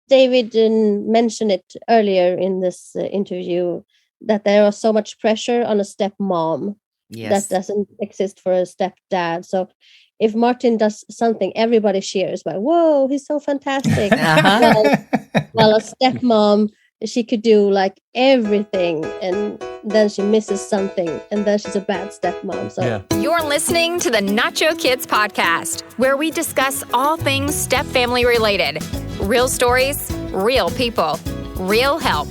David mentioned it earlier in this interview that there was so much pressure on a stepmom that doesn't exist for a stepdad. So if Martin does something, everybody cheers, like, whoa, he's so fantastic. Well, a stepmom, she could do like everything, and then she misses something, and then she's a bad stepmom. So You're listening to the Nacho Kids Podcast, where we discuss all things step-family related. Real stories, real people, real help.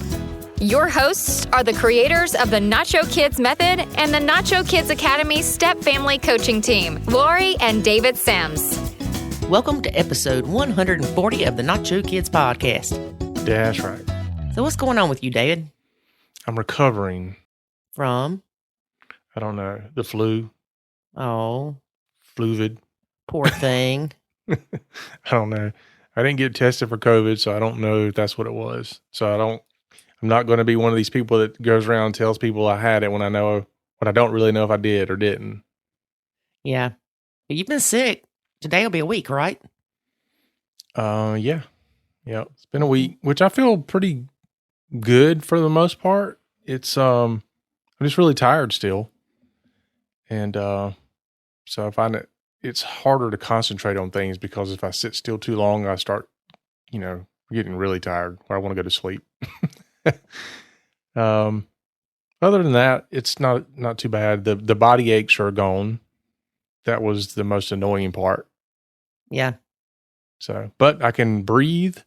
Your hosts are the creators of the Nacho Kids Method and the Nacho Kids Academy Step Family Coaching Team, Lori and David Sims. Welcome to episode 140 of the Nacho Kids Podcast. That's right. So what's going on with you, David? I'm recovering. From? I don't know. The flu. Oh. Fluvid. Poor thing. I don't know. I didn't get tested for COVID, so I don't know if that's what it was. So I'm not going to be one of these people that goes around and tells people I had it when I don't really know if I did or didn't. Yeah. But you've been sick. Today will be a week, right? Yeah. Yeah. It's been a week, which I feel pretty good for the most part. It's, I'm just really tired still. And, so I find that it's harder to concentrate on things because if I sit still too long, I start, getting really tired or I want to go to sleep. Other than that, it's not too bad. The body aches are gone. That was the most annoying part. Yeah. So, but I can breathe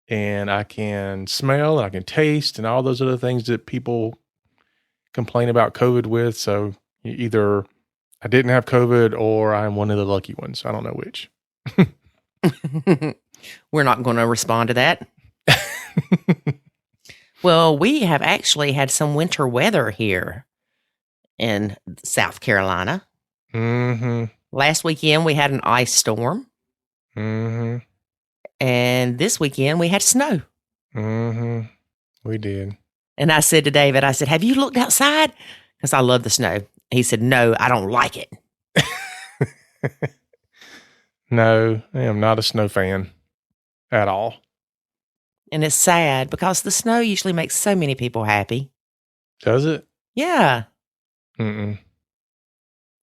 and I can smell and I can taste and all those other things that people complain about COVID with. So either I didn't have COVID or I'm one of the lucky ones. I don't know which. We're not going to respond to that. Well, we have actually had some winter weather here in South Carolina. Mm-hmm. Last weekend, we had an ice storm. Mm-hmm. And this weekend, we had snow. Mm-hmm. We did. And I said to David, have you looked outside? Because I love the snow. He said, no, I don't like it. No, I am not a snow fan at all. And it's sad because the snow usually makes so many people happy. Does it? Yeah. Mm-mm.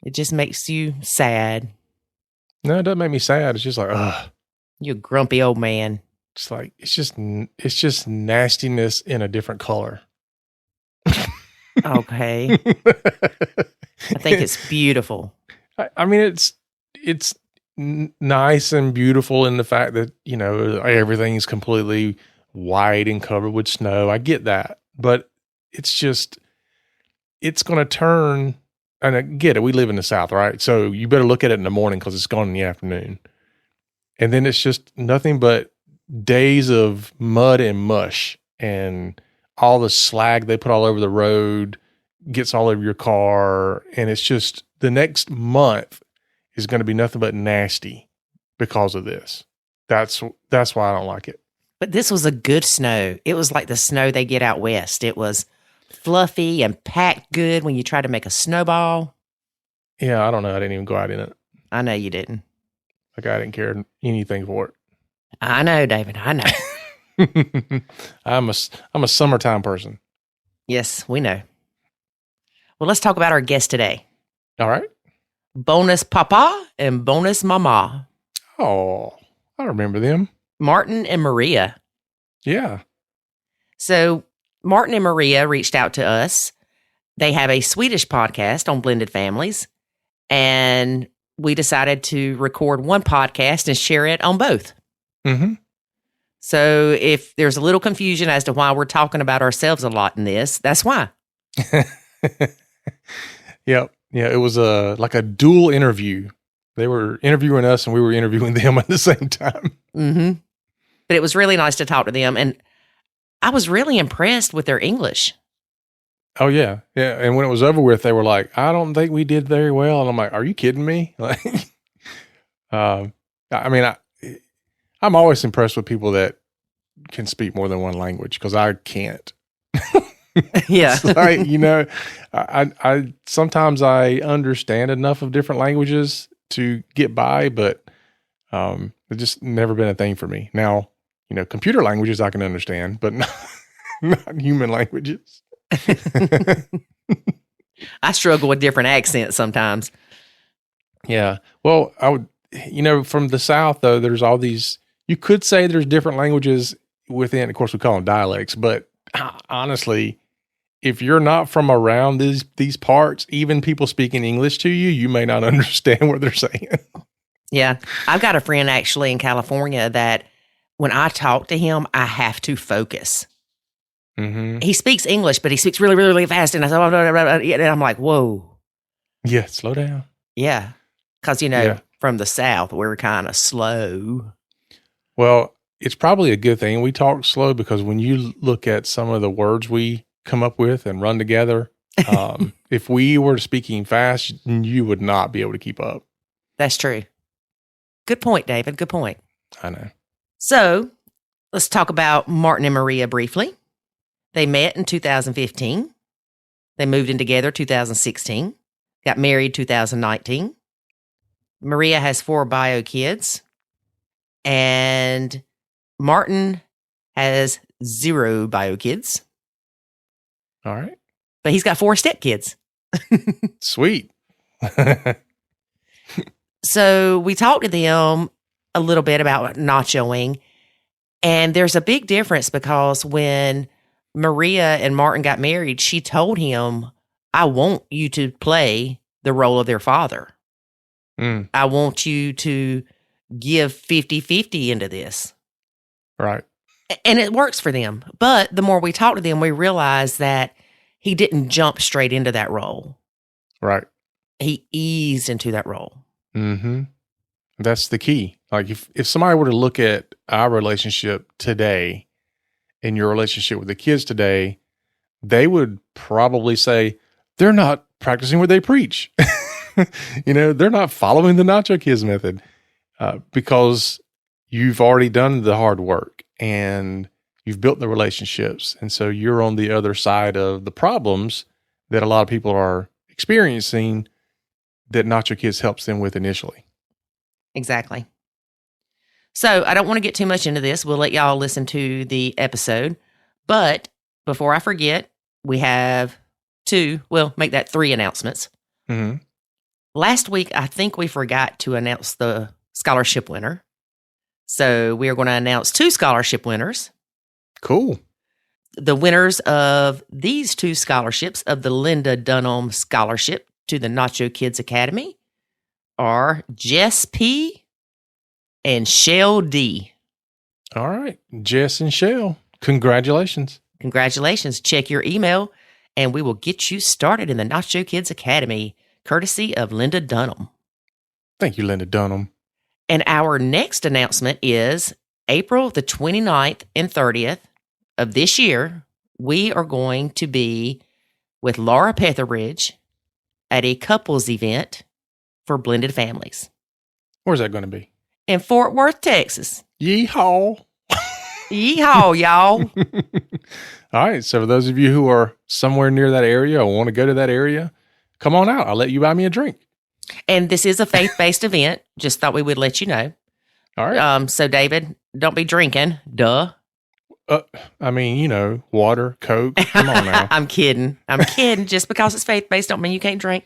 It just makes you sad. No, it doesn't make me sad. It's just like, ugh. You're a grumpy old man. It's like, it's just nastiness in a different color. Okay. I think it's beautiful. I mean, it's nice and beautiful in the fact that, everything's completely white and covered with snow. I get that. But it's going to turn, and I get it. We live in the South, right? So you better look at it in the morning because it's gone in the afternoon. And then it's just nothing but days of mud and mush and all the slag they put all over the road gets all over your car. And it's just the next month is going to be nothing but nasty because of this. That's why I don't like it. But this was a good snow. It was like the snow they get out west. It was fluffy and packed good when you try to make a snowball. Yeah, I don't know. I didn't even go out in it. I know you didn't. Like I didn't care anything for it. I know, David. I know. I'm a summertime person. Yes, we know. Well, let's talk about our guest today. All right. Bonus Papa and Bonus Mama. Oh, I remember them. Martin and Maria. Yeah. So Martin and Maria reached out to us. They have a Swedish podcast on blended families, and we decided to record one podcast and share it on both. Mm-hmm. So if there's a little confusion as to why we're talking about ourselves a lot in this, that's why. Yep. Yeah, it was like a dual interview. They were interviewing us and we were interviewing them at the same time. Mm-hmm. But it was really nice to talk to them. And I was really impressed with their English. Oh, yeah. Yeah. And when it was over with, they were like, I don't think we did very well. And I'm like, are you kidding me? Like, I mean, I'm always impressed with people that can speak more than one language because I can't. Yeah. It's like, I sometimes I understand enough of different languages to get by, but it's just never been a thing for me. Now, computer languages I can understand, but not human languages. I struggle with different accents sometimes. Yeah. Well, I would, from the South, though, there's all these, you could say there's different languages within, of course, we call them dialects, but honestly, if you're not from around these parts, even people speaking English to you, you may not understand what they're saying. Yeah. I've got a friend actually in California that when I talk to him, I have to focus. Mm-hmm. He speaks English, but he speaks really, really, really fast. And I'm like, whoa. Yeah, slow down. Yeah. Because, from the South, we're kind of slow. Well, it's probably a good thing we talk slow, because when you look at some of the words we come up with and run together, if we were speaking fast, you would not be able to keep up. That's true. Good point, David. Good point. I know. So let's talk about Martin and Maria briefly. They met in 2015. They moved in together 2016. Got married 2019. Maria has 4 bio kids. And Martin has 0 bio kids. All right. But he's got 4 step kids. Sweet. So we talked to them a little bit about nachoing. And there's a big difference, because when Maria and Martin got married, she told him, I want you to play the role of their father. I want you to give 50-50 into this. Right. And it works for them. But the more we talk to them, we realize that he didn't jump straight into that role. Right. He eased into that role. Mm-hmm. That's the key. Like if somebody were to look at our relationship today and your relationship with the kids today, they would probably say, they're not practicing what they preach. They're not following the Nacho Kids method, because you've already done the hard work and you've built the relationships. And so you're on the other side of the problems that a lot of people are experiencing that Nacho Kids helps them with initially. Exactly. So I don't want to get too much into this. We'll let y'all listen to the episode. But before I forget, we have 3 announcements. Mm-hmm. Last week, I think we forgot to announce the scholarship winner. So we are going to announce 2 scholarship winners. Cool. The winners of these 2 scholarships of the Linda Dunham Scholarship to the Nacho Kids Academy are Jess P. and Shell D. All right. Jess and Shell, congratulations. Congratulations. Check your email and we will get you started in the Nacho Kids Academy, courtesy of Linda Dunham. Thank you, Linda Dunham. And our next announcement is April the 29th and 30th of this year. We are going to be with Laura Petherbridge at a couples event for blended families. Where's that going to be? In Fort Worth, Texas. Yeehaw. Yeehaw, y'all. All right. So for those of you who are somewhere near that area or want to go to that area, come on out. I'll let you buy me a drink. And this is a faith-based event. Just thought we would let you know. All right. So David, don't be drinking. Duh. Water, Coke. Come on now. I'm kidding. Just because it's faith-based don't mean you can't drink.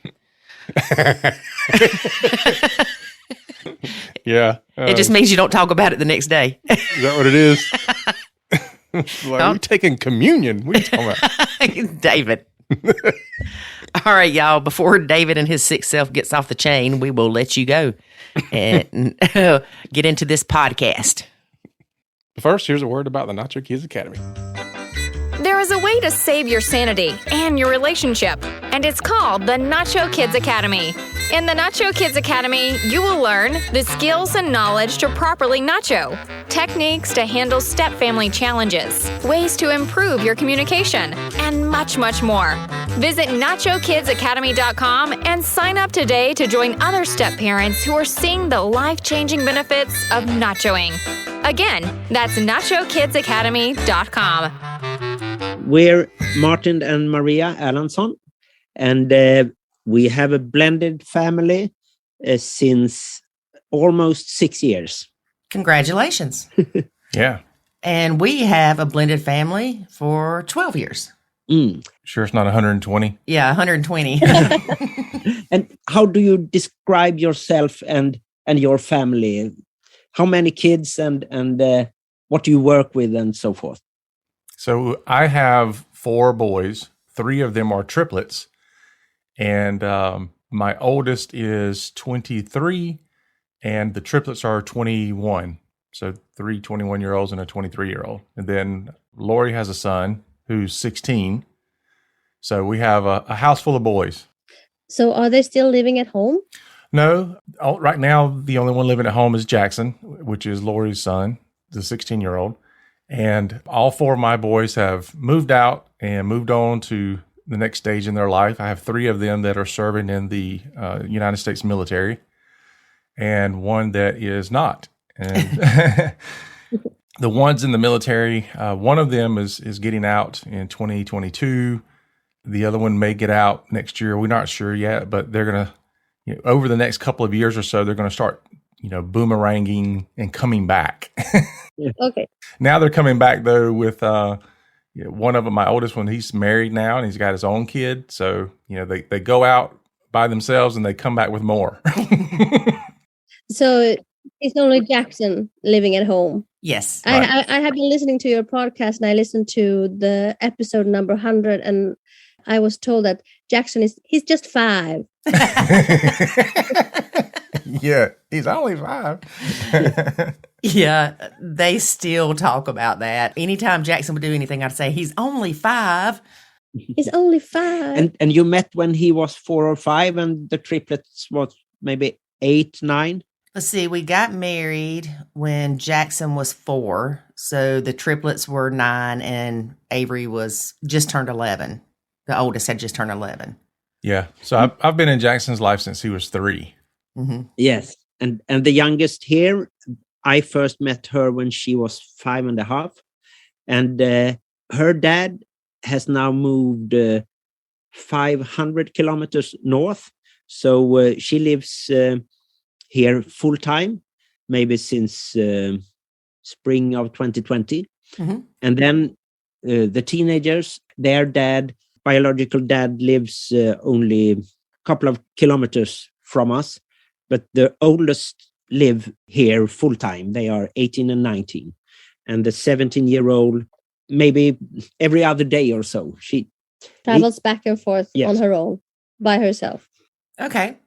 Yeah. It just means you don't talk about it the next day. Is that what it is? We're taking communion. What are you talking about? David. All right, y'all. Before David and his sick self gets off the chain, we will let you go and get into this podcast. First, here's a word about the Nacho Kids Academy. There is a way to save your sanity and your relationship, and it's called the Nacho Kids Academy. In the Nacho Kids Academy, you will learn the skills and knowledge to properly nacho, techniques to handle step-family challenges, ways to improve your communication, and much, much more. Visit NachoKidsAcademy.com and sign up today to join other step-parents who are seeing the life-changing benefits of nachoing. Again, that's NachoKidsAcademy.com. We're Martin and Maria Erlandsson, and we have a blended family since almost 6 years. Congratulations. Yeah. And we have a blended family for 12 years. Sure, it's not 120. Yeah, 120. And how do you describe yourself and your family? How many kids and what do you work with and so forth? So I have 4 boys. 3 of them are triplets. And my oldest is 23, and the triplets are 21. So 3 21-year-olds and a 23-year-old. And then Lori has a son who's 16. So we have a house full of boys. So are they still living at home? No, right now the only one living at home is Jackson, which is Lori's son, the 16-year-old. And all 4 of my boys have moved out and moved on to the next stage in their life. I have 3 of them that are serving in the United States military and 1 that is not. And the ones in the military, one of them is getting out in 2022. The other one may get out next year. We're not sure yet, but they're going to, over the next couple of years or so, they're going to start, boomeranging and coming back. Okay. Now they're coming back, though, with one of them, my oldest one, he's married now and he's got his own kid. So, they go out by themselves and they come back with more. So it's only Jackson living at home. Yes. I have been listening to your podcast, and I listened to the episode number 100, and I was told that Jackson he's just 5. Yeah, he's only 5. Yeah, they still talk about that. Anytime Jackson would do anything, I'd say, he's only 5. He's only 5. And you met when he was 4 or 5, and the triplets was maybe 8, 9? Let's see, we got married when Jackson was 4. So the triplets were 9 and Avery was just turned 11. The oldest had just turned 11. Yeah. So I've been in Jackson's life since he was 3. Mm-hmm. Yes. And the youngest here, I first met her when she was 5.5. And her dad has now moved 500 kilometers north. So she lives here full time, maybe since spring of 2020. Mm-hmm. And then the teenagers, their biological dad lives only a couple of kilometers from us, but the oldest live here full time. They are 18 and 19. And the 17-year-old, maybe every other day or so, she travels back and forth Yes. on her own, by herself. Okay.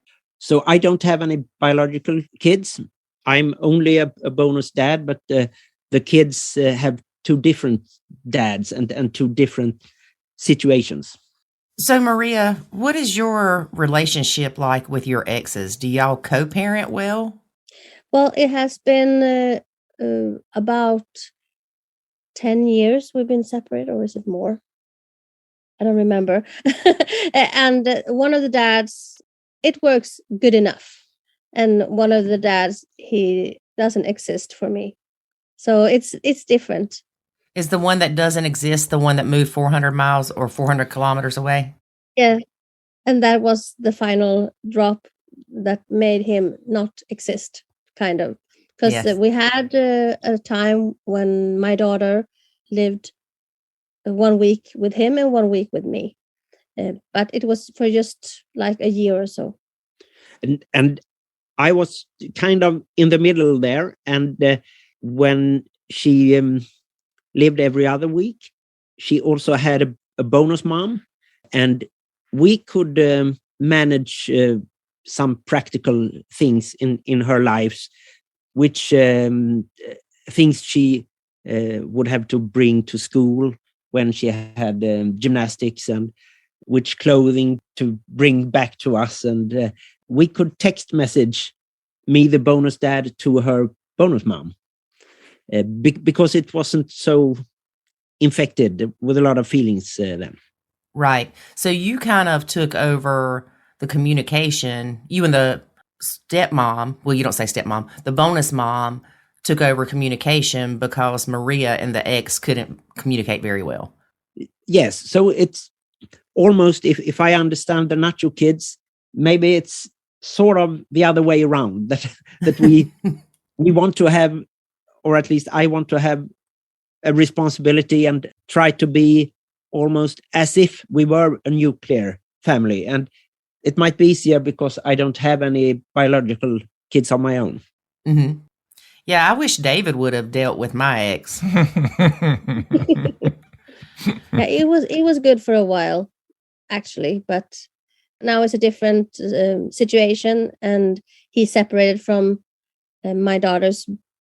So I don't have any biological kids. I'm only a bonus dad, but the kids have 2 different dads and 2 different situations. So, Maria, what is your relationship like with your exes? Do y'all co-parent well? Well, it has been about 10 years we've been separated, or is it more? I don't remember. And one of the dads, it works good enough. And one of the dads, he doesn't exist for me. So it's different. Is the one that doesn't exist the one that moved 400 miles or 400 kilometers away? Yeah. And that was the final drop that made him not exist, kind of. Because Yes. we had a time when my daughter lived 1 week with him and 1 week with me. But it was for just like a year or so. And I was kind of in the middle there. And when she lived every other week, she also had a bonus mom. And we could manage some practical things in her lives, which things she would have to bring to school when she had gymnastics, and which clothing to bring back to us. And we could text message me, the bonus dad, to her bonus mom, because it wasn't so infected with a lot of feelings then. Right. So you kind of took over the communication. You and the stepmom, well, you don't say stepmom, the bonus mom took over communication because Maria and the ex couldn't communicate very well. Yes. So it's almost, if I understand the Nacho Kids, maybe it's sort of the other way around, that we want to have, or at least I want to have, a responsibility and try to be almost as if we were a nuclear family. And it might be easier because I don't have any biological kids of my own. Mm-hmm. Yeah, I wish David would have dealt with my ex. Yeah, it was good for a while, actually, but now it's a different situation, and he's separated from my daughter's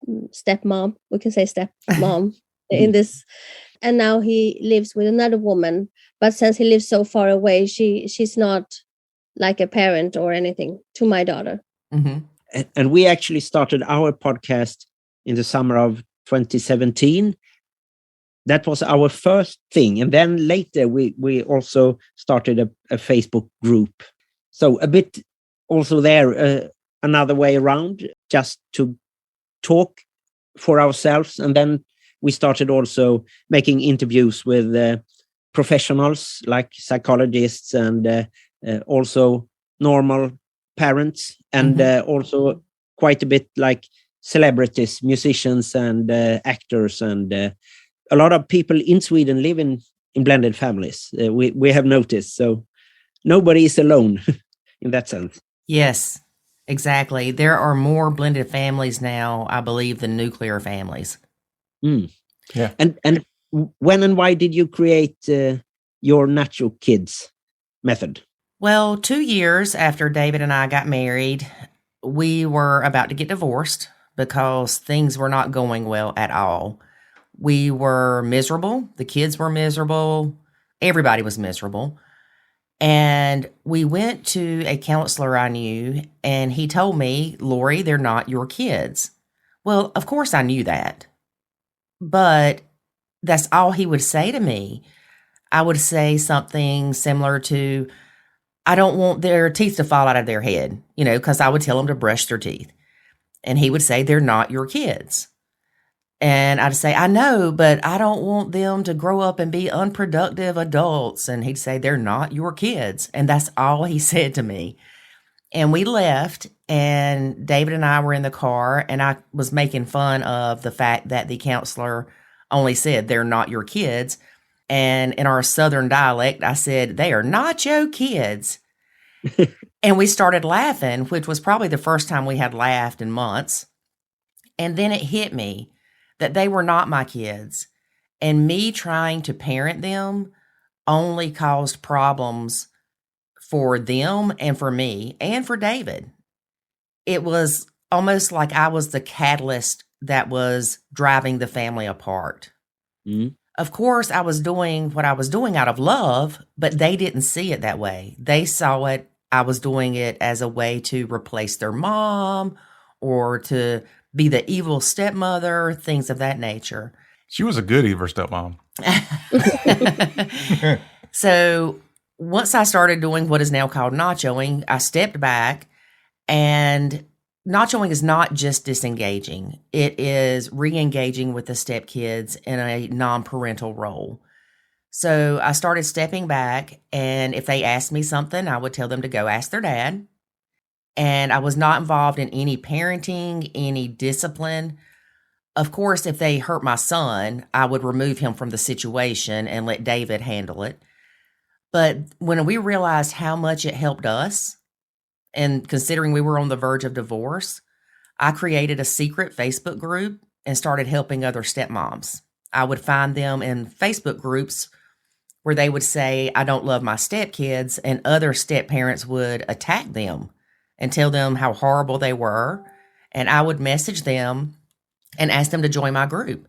stepmom. We can say stepmom in this, and now he lives with another woman. But since he lives so far away, she's not like a parent or anything to my daughter. Mm-hmm. And we actually started our podcast in the summer of 2017. That was our first thing. And then later we also started a Facebook group. So a bit also there, another way around, just to talk for ourselves. And then we started also making interviews with professionals like psychologists and also normal parents, and also quite a bit like celebrities, musicians and actors, and a lot of people in Sweden live in blended families. We have noticed, so nobody is alone in that sense. Yes, exactly. There are more blended families now, I believe, than nuclear families. Yeah. And when and why did you create your Nacho Kids method? Well, 2 years after David and I got married, we were about to get divorced because things were not going well at all. We were miserable. The kids were miserable. Everybody was miserable. And we went to a counselor I knew, and he told me, Lori, they're not your kids. Well, of course I knew that. But that's all he would say to me. I would say something similar to, I don't want their teeth to fall out of their head, because I would tell them to brush their teeth. And he would say, they're not your kids. And I'd say, I know, but I don't want them to grow up and be unproductive adults. And he'd say, they're not your kids. And that's all he said to me. And we left, and David and I were in the car, and I was making fun of the fact that the counselor only said, they're not your kids. And in our Southern dialect, I said, they are not your kids. And we started laughing, which was probably the first time we had laughed in months. And then it hit me that they were not my kids. And me trying to parent them only caused problems for them and for me and for David. It was almost like I was the catalyst that was driving the family apart. Mm-hmm. Of course, I was doing what I was doing out of love, but they didn't see it that way. They saw it, I was doing it as a way to replace their mom or to be the evil stepmother, things of that nature. She was a good evil stepmom. So once I started doing what is now called nachoing, I stepped back, and nachoing is not just disengaging. It is re-engaging with the stepkids in a non-parental role. So I started stepping back, and if they asked me something, I would tell them to go ask their dad. And I was not involved in any parenting, any discipline. Of course, if they hurt my son, I would remove him from the situation and let David handle it. But when we realized how much it helped us, and considering we were on the verge of divorce, I created a secret Facebook group and started helping other stepmoms. I would find them in Facebook groups where they would say, I don't love my stepkids, and other step-parents would attack them and tell them how horrible they were. And I would message them and ask them to join my group.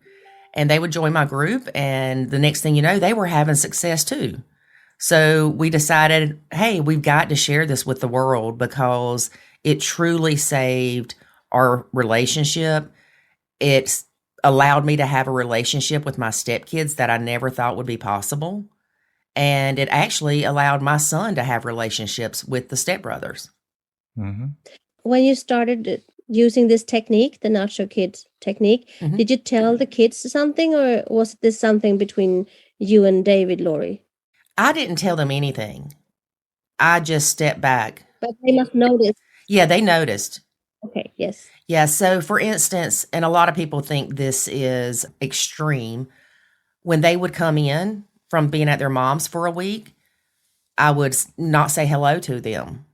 And they would join my group, and the next thing you know, they were having success too. So we decided, hey, we've got to share this with the world because it truly saved our relationship. It's allowed me to have a relationship with my stepkids that I never thought would be possible. And it actually allowed my son to have relationships with the stepbrothers. Mm-hmm. When you started using this technique, the Nacho Kids technique, did you tell the kids something, or was this something between you and David, Lori? I didn't tell them anything. I just stepped back. But they must notice. Yeah, they noticed. Okay, yes. Yeah. So, for instance, and a lot of people think this is extreme, when they would come in from being at their mom's for a week, I would not say hello to them.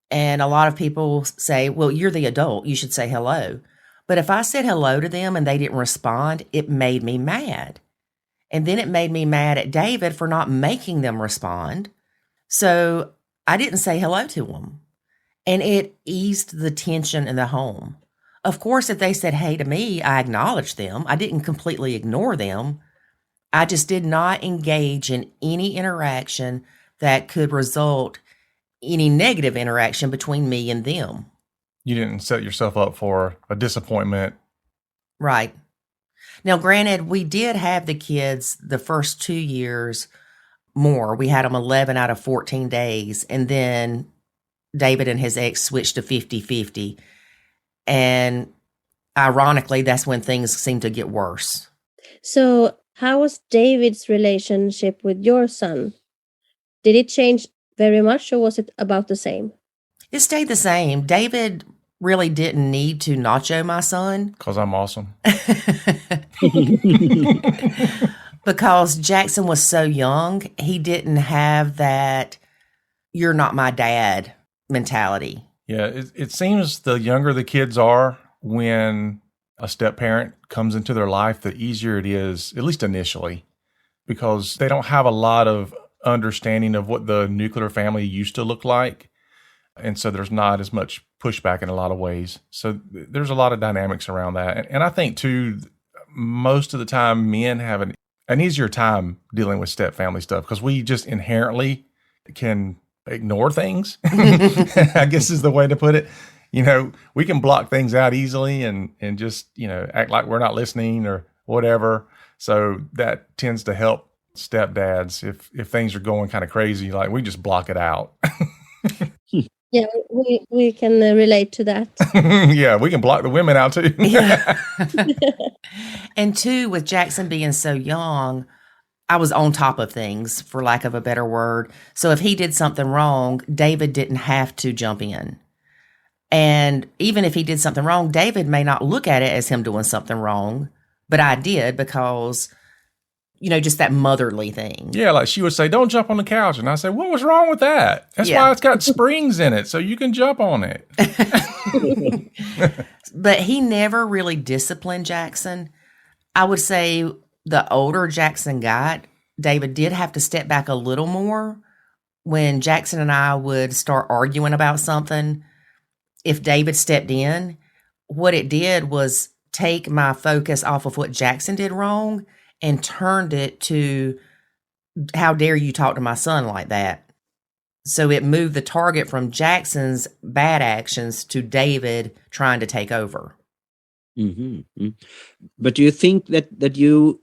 And a lot of people say, well, you're the adult, you should say hello. But if I said hello to them and they didn't respond, it made me mad. And then it made me mad at David for not making them respond. So I didn't say hello to them. And it eased the tension in the home. Of course, if they said hey to me, I acknowledged them. I didn't completely ignore them. I just did not engage in any interaction that could result any negative interaction between me and them. You didn't set yourself up for a disappointment. Right. Now, granted, we did have the kids the first 2 years more. We had them 11 out of 14 days. And then David and his ex switched to 50-50. And ironically, that's when things seemed to get worse. So how was David's relationship with your son? Did it change very much, or was it about the same? It stayed the same. David really didn't need to nacho my son. Because I'm awesome. Because Jackson was so young, he didn't have that you're not my dad mentality. Yeah, it seems the younger the kids are when a step parent comes into their life, the easier it is, at least initially, because they don't have a lot of understanding of what the nuclear family used to look like. And so there's not as much pushback in a lot of ways. So there's a lot of dynamics around that. And I think, too, most of the time men have an easier time dealing with step family stuff because we just inherently can ignore things, I guess is the way to put it. You know, we can block things out easily and just, you know, act like we're not listening or whatever. So that tends to help stepdads if things are going kind of crazy, like we just block it out. Yeah, we can relate to that. Yeah, we can block the women out too. Yeah. And two, with Jackson being so young, I was on top of things, for lack of a better word. So if he did something wrong, David didn't have to jump in. And even if he did something wrong, David may not look at it as him doing something wrong, but I did because, you know, just that motherly thing. Yeah, like she would say, don't jump on the couch. And I say, what was wrong with that? That's why it's got springs in it, so you can jump on it. But he never really disciplined Jackson. I would say the older Jackson got, David did have to step back a little more. When Jackson and I would start arguing about something, if David stepped in, what it did was take my focus off of what Jackson did wrong and turned it to, how dare you talk to my son like that? So it moved the target from Jackson's bad actions to David trying to take over. Mm-hmm. But do you think that you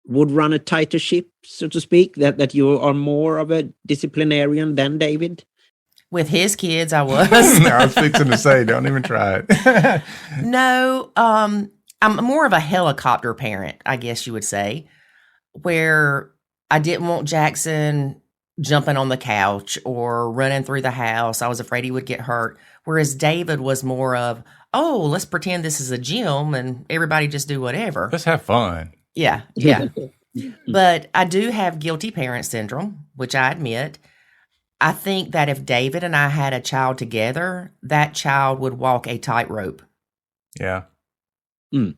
would run a tighter ship, so to speak, that you are more of a disciplinarian than David? With his kids, I was. No, I was fixing to say, don't even try it. No, I'm more of a helicopter parent, I guess you would say, where I didn't want Jackson jumping on the couch or running through the house. I was afraid he would get hurt. Whereas David was more of, oh, let's pretend this is a gym and everybody just do whatever. Let's have fun. Yeah. But I do have guilty parent syndrome, which I admit. I think that if David and I had a child together, that child would walk a tightrope. Yeah. Mm.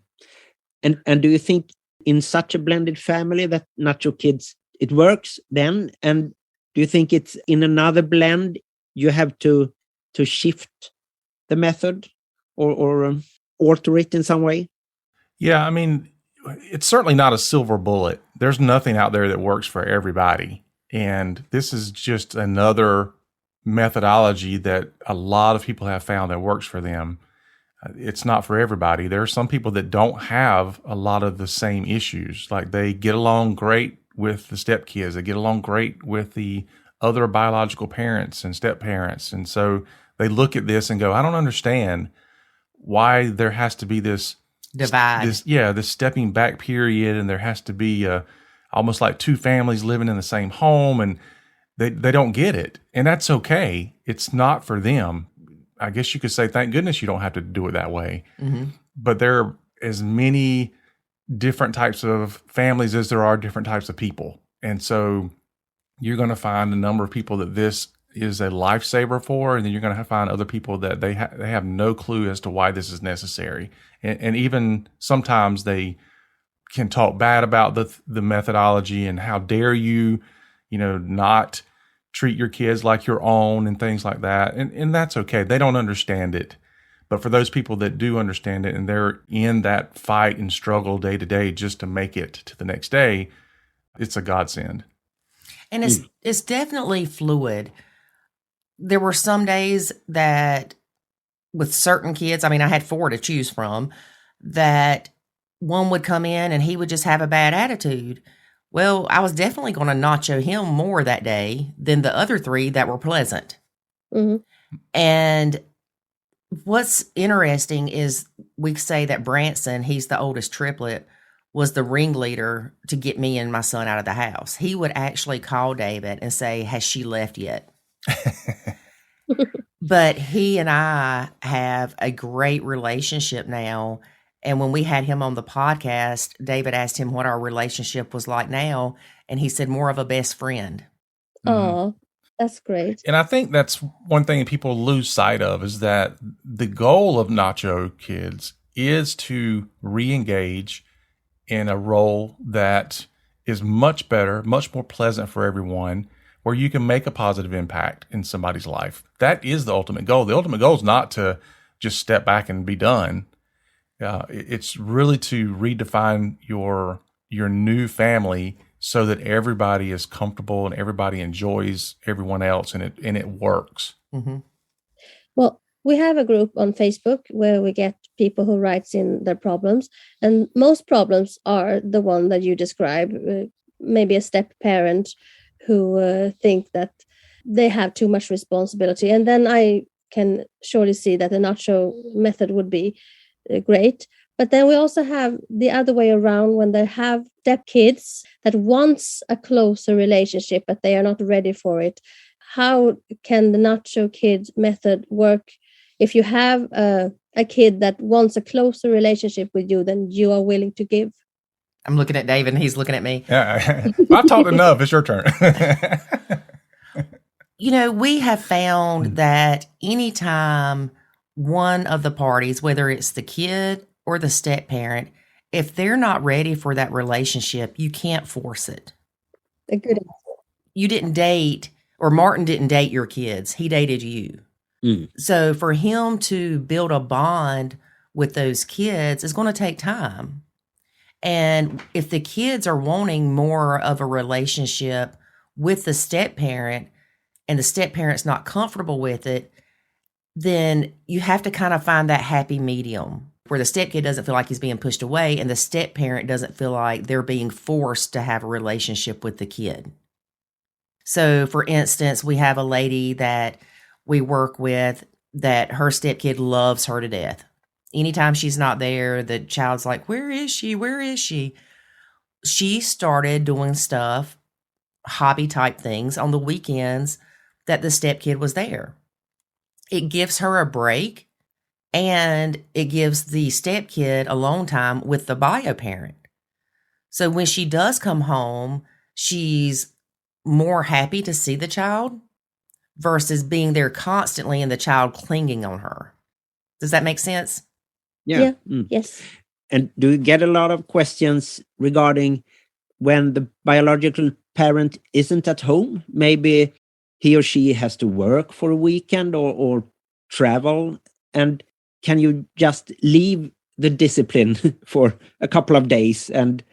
And do you think in such a blended family that Nacho Kids, it works then? And do you think it's in another blend you have to shift the method or alter it in some way? Yeah, I mean, it's certainly not a silver bullet. There's nothing out there that works for everybody. And this is just another methodology that a lot of people have found that works for them. It's not for everybody. There are some people that don't have a lot of the same issues. Like they get along great with the stepkids. They get along great with the other biological parents and step parents. And so they look at this and go, I don't understand why there has to be this divide. This stepping back period. And there has to be almost like two families living in the same home, and they don't get it. And that's okay. It's not for them. I guess you could say, thank goodness you don't have to do it that way. Mm-hmm. But there are as many different types of families as there are different types of people. And so you're going to find a number of people that this is a lifesaver for, and then you're going to find other people that they have no clue as to why this is necessary. And even sometimes they can talk bad about the methodology and how dare you, not treat your kids like your own and things like that. And that's okay. They don't understand it. But for those people that do understand it and they're in that fight and struggle day to day just to make it to the next day, it's a godsend. And it's definitely fluid. There were some days that with certain kids, I mean, I had 4 to choose from, that one would come in and he would just have a bad attitude. Well, I was definitely going to nacho him more that day than the other 3 that were pleasant. Mm-hmm. And what's interesting is we say that Branson, he's the oldest triplet, was the ringleader to get me and my son out of the house. He would actually call David and say, has she left yet? But he and I have a great relationship now. And when we had him on the podcast, David asked him what our relationship was like now. And he said more of a best friend. Oh, that's great. And I think that's one thing people lose sight of, is that the goal of Nacho Kids is to re-engage in a role that is much better, much more pleasant for everyone, where you can make a positive impact in somebody's life. That is the ultimate goal. The ultimate goal is not to just step back and be done. It's really to redefine your new family so that everybody is comfortable and everybody enjoys everyone else, and it works. Mm-hmm. Well, we have a group on Facebook where we get people who writes in their problems, and most problems are the one that you describe. Maybe a step parent who think that they have too much responsibility, and then I can surely see that the Nacho method would be great. But then we also have the other way around, when they have step kids that wants a closer relationship, but they are not ready for it. How can the Nacho Kids method work if you have a kid that wants a closer relationship with you than you are willing to give? I'm looking at David and he's looking at me. Yeah, I've talked enough. It's your turn. We have found that anytime one of the parties, whether it's the kid or the step parent, if they're not ready for that relationship, you can't force it. A good answer. You didn't date, or Martin didn't date your kids. He dated you. Mm. So for him to build a bond with those kids is going to take time. And if the kids are wanting more of a relationship with the step parent and the step parent's not comfortable with it, then you have to kind of find that happy medium where the step kid doesn't feel like he's being pushed away and the step parent doesn't feel like they're being forced to have a relationship with the kid. So for instance, we have a lady that we work with that her step kid loves her to death. Anytime she's not there, the child's like, where is she? Where is she? She started doing stuff, hobby type things on the weekends that the step kid was there. It gives her a break, and it gives the step kid alone time with the bio parent. So when she does come home, she's more happy to see the child versus being there constantly and the child clinging on her. Does that make sense? Yeah. Yes. And do you get a lot of questions regarding when the biological parent isn't at home? Maybe he or she has to work for a weekend or travel. And can you just leave the discipline for a couple of days? And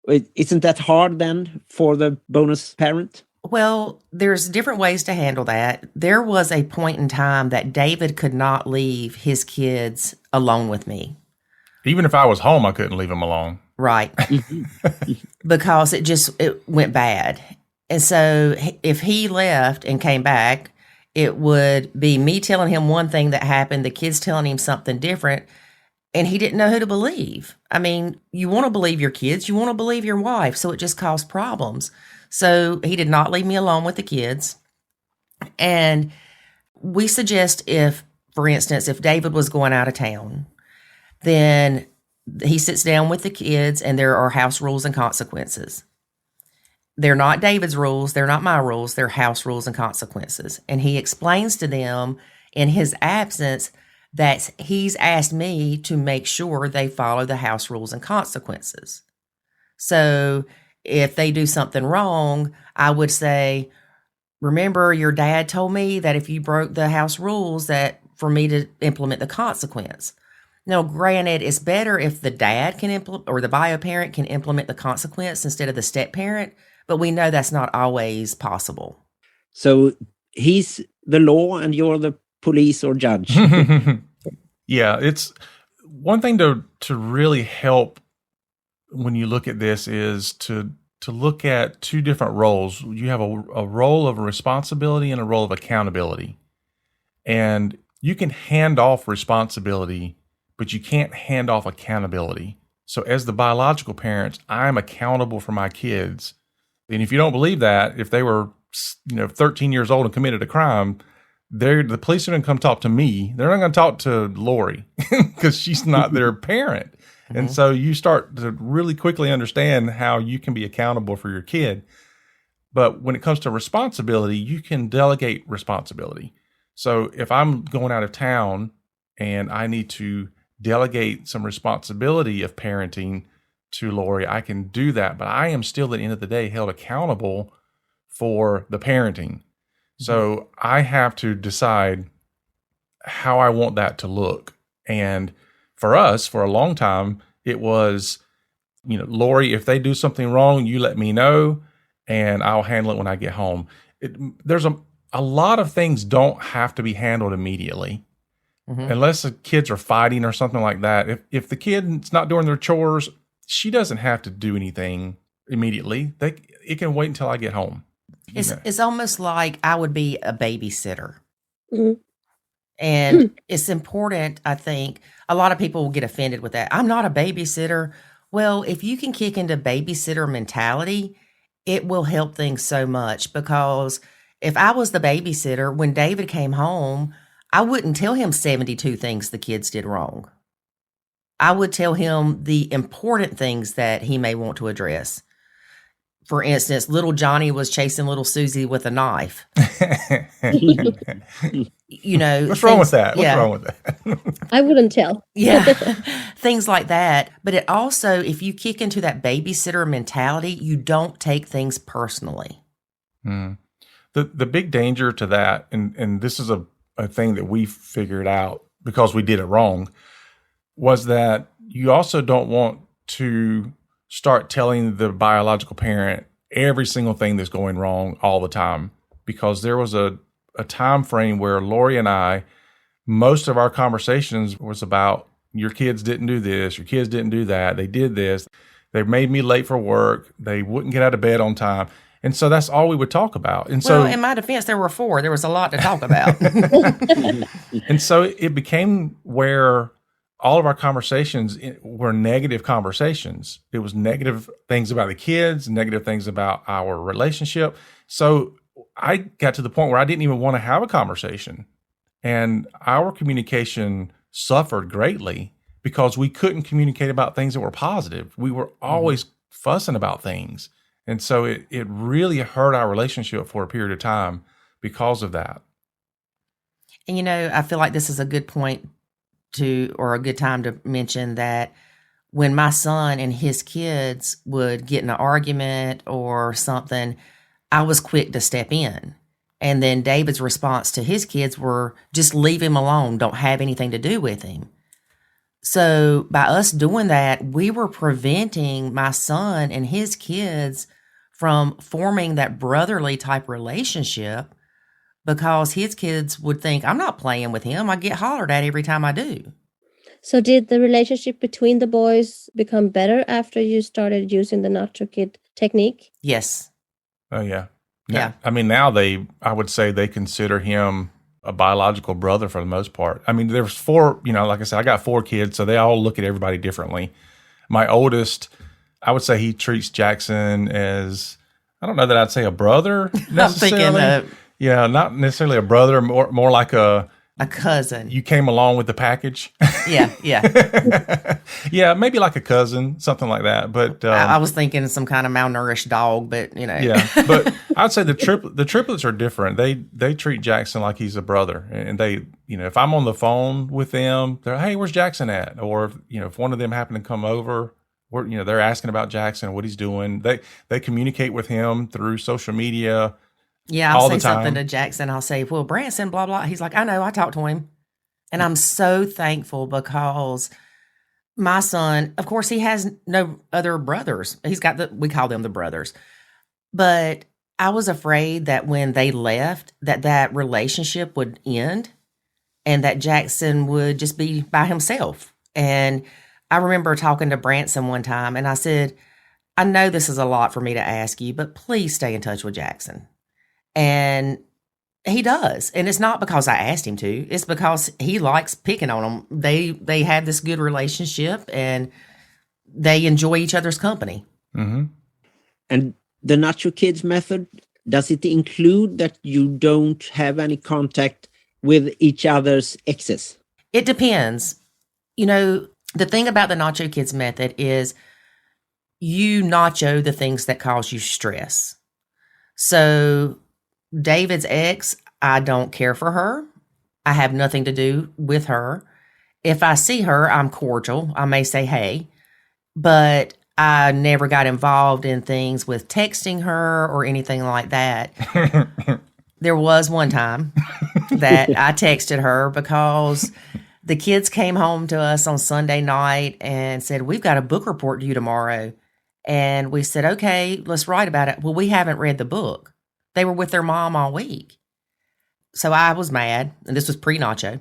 isn't that hard then for the bonus parent? Well, there's different ways to handle that. There was a point in time that David could not leave his kids alone with me. Even if I was home, I couldn't leave him alone. Right. Because it went bad. And so if he left and came back, it would be me telling him one thing that happened, the kids telling him something different, and he didn't know who to believe. I mean, you want to believe your kids, you want to believe your wife, so it just caused problems. So he did not leave me alone with the kids. And we suggest if, for instance, if David was going out of town, then he sits down with the kids and there are house rules and consequences. They're not David's rules. They're not my rules. They're house rules and consequences. And he explains to them in his absence that he's asked me to make sure they follow the house rules and consequences. So if they do something wrong, I would say, remember, your dad told me that if you broke the house rules, that for me to implement the consequence. Now, granted, it's better if the dad can implement, or the bio parent can implement the consequence instead of the step parent, but we know that's not always possible. So he's the law and you're the police or judge. Yeah, it's one thing to really help when you look at this is to look at two different roles. You have a role of responsibility and a role of accountability. And you can hand off responsibility, but you can't hand off accountability. So as the biological parents, I'm accountable for my kids. And if you don't believe that, if they were 13 years old and committed a crime, the police are going to come talk to me. They're not going to talk to Lori because she's not their parent. Mm-hmm. And so you start to really quickly understand how you can be accountable for your kid. But when it comes to responsibility, you can delegate responsibility. So if I'm going out of town and I need to delegate some responsibility of parenting to Lori, I can do that. But I am still at the end of the day held accountable for the parenting. So I have to decide how I want that to look. And for us, for a long time, it was, Lori, if they do something wrong, you let me know and I'll handle it when I get home. There's a lot of things don't have to be handled immediately. Mm-hmm. Unless the kids are fighting or something like that. If the kid's not doing their chores, she doesn't have to do anything immediately. It can wait until I get home. It's almost like I would be a babysitter. Mm-hmm. And it's important, I think. A lot of people will get offended with that. I'm not a babysitter. Well, if you can kick into babysitter mentality, it will help things so much. Because if I was the babysitter, when David came home, I wouldn't tell him 72 things the kids did wrong. I would tell him the important things that he may want to address. For instance, little Johnny was chasing little Susie with a knife. What's wrong with that? What's wrong with that? I wouldn't tell. Yeah, things like that. But it also, if you kick into that babysitter mentality, you don't take things personally. The big danger to that, and this is a thing that we figured out because we did it wrong, was that you also don't want to start telling the biological parent every single thing that's going wrong all the time. Because there was a time frame where Lori and I, most of our conversations was about, your kids didn't do this, your kids didn't do that, they did this, they made me late for work, they wouldn't get out of bed on time. And so that's all we would talk about. And so, in my defense, there were 4. There was a lot to talk about. And so it became where all of our conversations were negative conversations. It was negative things about the kids, negative things about our relationship. So I got to the point where I didn't even want to have a conversation. And our communication suffered greatly because we couldn't communicate about things that were positive. We were always fussing about things. And so it really hurt our relationship for a period of time because of that. And, I feel like this is a good point or a good time to mention that when my son and his kids would get in an argument or something, I was quick to step in. And then David's response to his kids were, just leave him alone. Don't have anything to do with him. So by us doing that, we were preventing my son and his kids from forming that brotherly type relationship, because his kids would think, I'm not playing with him. I get hollered at every time I do. So did the relationship between the boys become better after you started using the Nacho Kid technique? Yes. Oh, yeah. Yeah. I mean, now I would say they consider him a biological brother for the most part. I mean, there's 4, like I said, I got 4 kids, so they all look at everybody differently. My oldest, I would say he treats Jackson as, I don't know that I'd say a brother necessarily. I'm thinking yeah, not necessarily a brother, more like a A cousin. You came along with the package. Yeah. Yeah, maybe like a cousin, something like that. But I was thinking some kind of malnourished dog, but Yeah, but I'd say the triplets are different. They treat Jackson like he's a brother, and they, if I'm on the phone with them, they're, hey, where's Jackson at? Or if one of them happen to come over, they're asking about Jackson, what he's doing. They communicate with him through social media. Yeah, I'll say something to Jackson. I'll say, well, Branson, blah, blah. He's like, I know, I talked to him. And I'm so thankful because my son, of course, he has no other brothers. He's got we call them the brothers. But I was afraid that when they left, that relationship would end and that Jackson would just be by himself. And I remember talking to Branson one time and I said, I know this is a lot for me to ask you, but please stay in touch with Jackson. And he does. And it's not because I asked him to. It's because he likes picking on them. They have this good relationship and they enjoy each other's company. Mm-hmm. And the Nacho Kids method, does it include that you don't have any contact with each other's exes? It depends. The thing about the Nacho Kids method is you nacho the things that cause you stress. So David's ex, I don't care for her. I have nothing to do with her. If I see her, I'm cordial. I may say, hey, but I never got involved in things with texting her or anything like that. There was one time that I texted her because the kids came home to us on Sunday night and said, we've got a book report due tomorrow. And we said, okay, let's write about it. Well, we haven't read the book. They were with their mom all week. So I was mad, and this was pre-Nacho.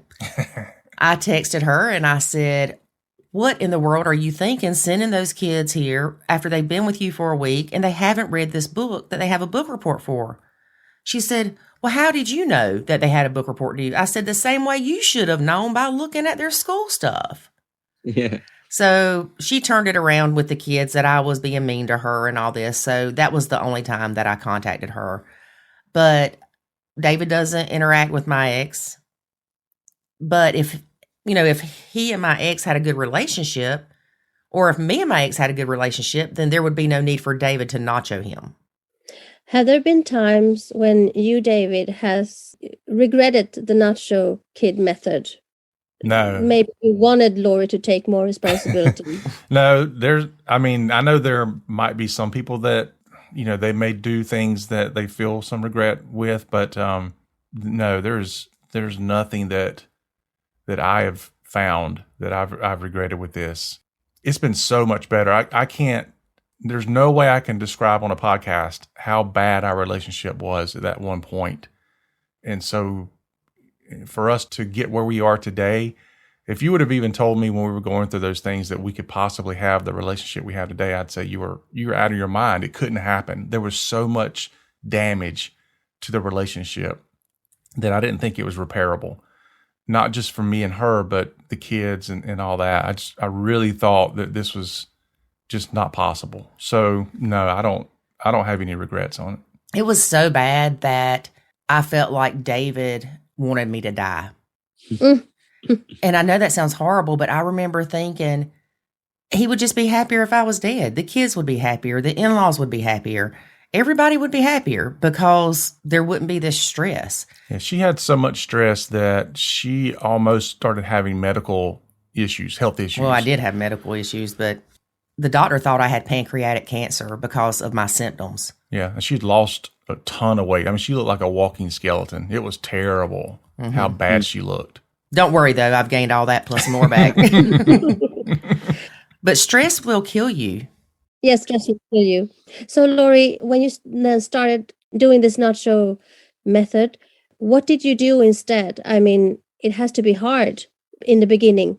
I texted her and I said, what in the world are you thinking sending those kids here after they've been with you for a week and they haven't read this book that they have a book report for? She said, well, how did you know that they had a book report due? I said, the same way you should have known by looking at their school stuff. Yeah. So she turned it around with the kids that I was being mean to her and all this. So that was the only time that I contacted her. But David doesn't interact with my ex. But if he and my ex had a good relationship, or if me and my ex had a good relationship, then there would be no need for David to nacho him. Have there been times when you, David, has regretted the Nacho Kid method? No. Maybe you wanted Laura to take more responsibility. No, I know there might be some people that, they may do things that they feel some regret with, but no, there's nothing that I have found that I've regretted with this. It's been so much better. I can't, there's no way I can describe on a podcast how bad our relationship was at that one point. And so for us to get where we are today, if you would have even told me when we were going through those things that we could possibly have the relationship we have today, I'd say you were out of your mind. It couldn't happen. There was so much damage to the relationship that I didn't think it was repairable. Not just for me and her, but the kids and all that. I really thought that this was just not possible. So no, I don't have any regrets on it. It was so bad that I felt like David wanted me to die. And I know that sounds horrible, but I remember thinking he would just be happier if I was dead. The kids would be happier. The in-laws would be happier. Everybody would be happier because there wouldn't be this stress. Yeah, she had so much stress that she almost started having medical issues, health issues. Well, I did have medical issues, but the doctor thought I had pancreatic cancer because of my symptoms. Yeah, and she'd lost a ton of weight. I mean, she looked like a walking skeleton. It was terrible how bad she looked. Don't worry, though. I've gained all that plus more back. But stress will kill you. Yes, stress will kill you. So, Lori, when you then started doing this nacho method, what did you do instead? I mean, it has to be hard in the beginning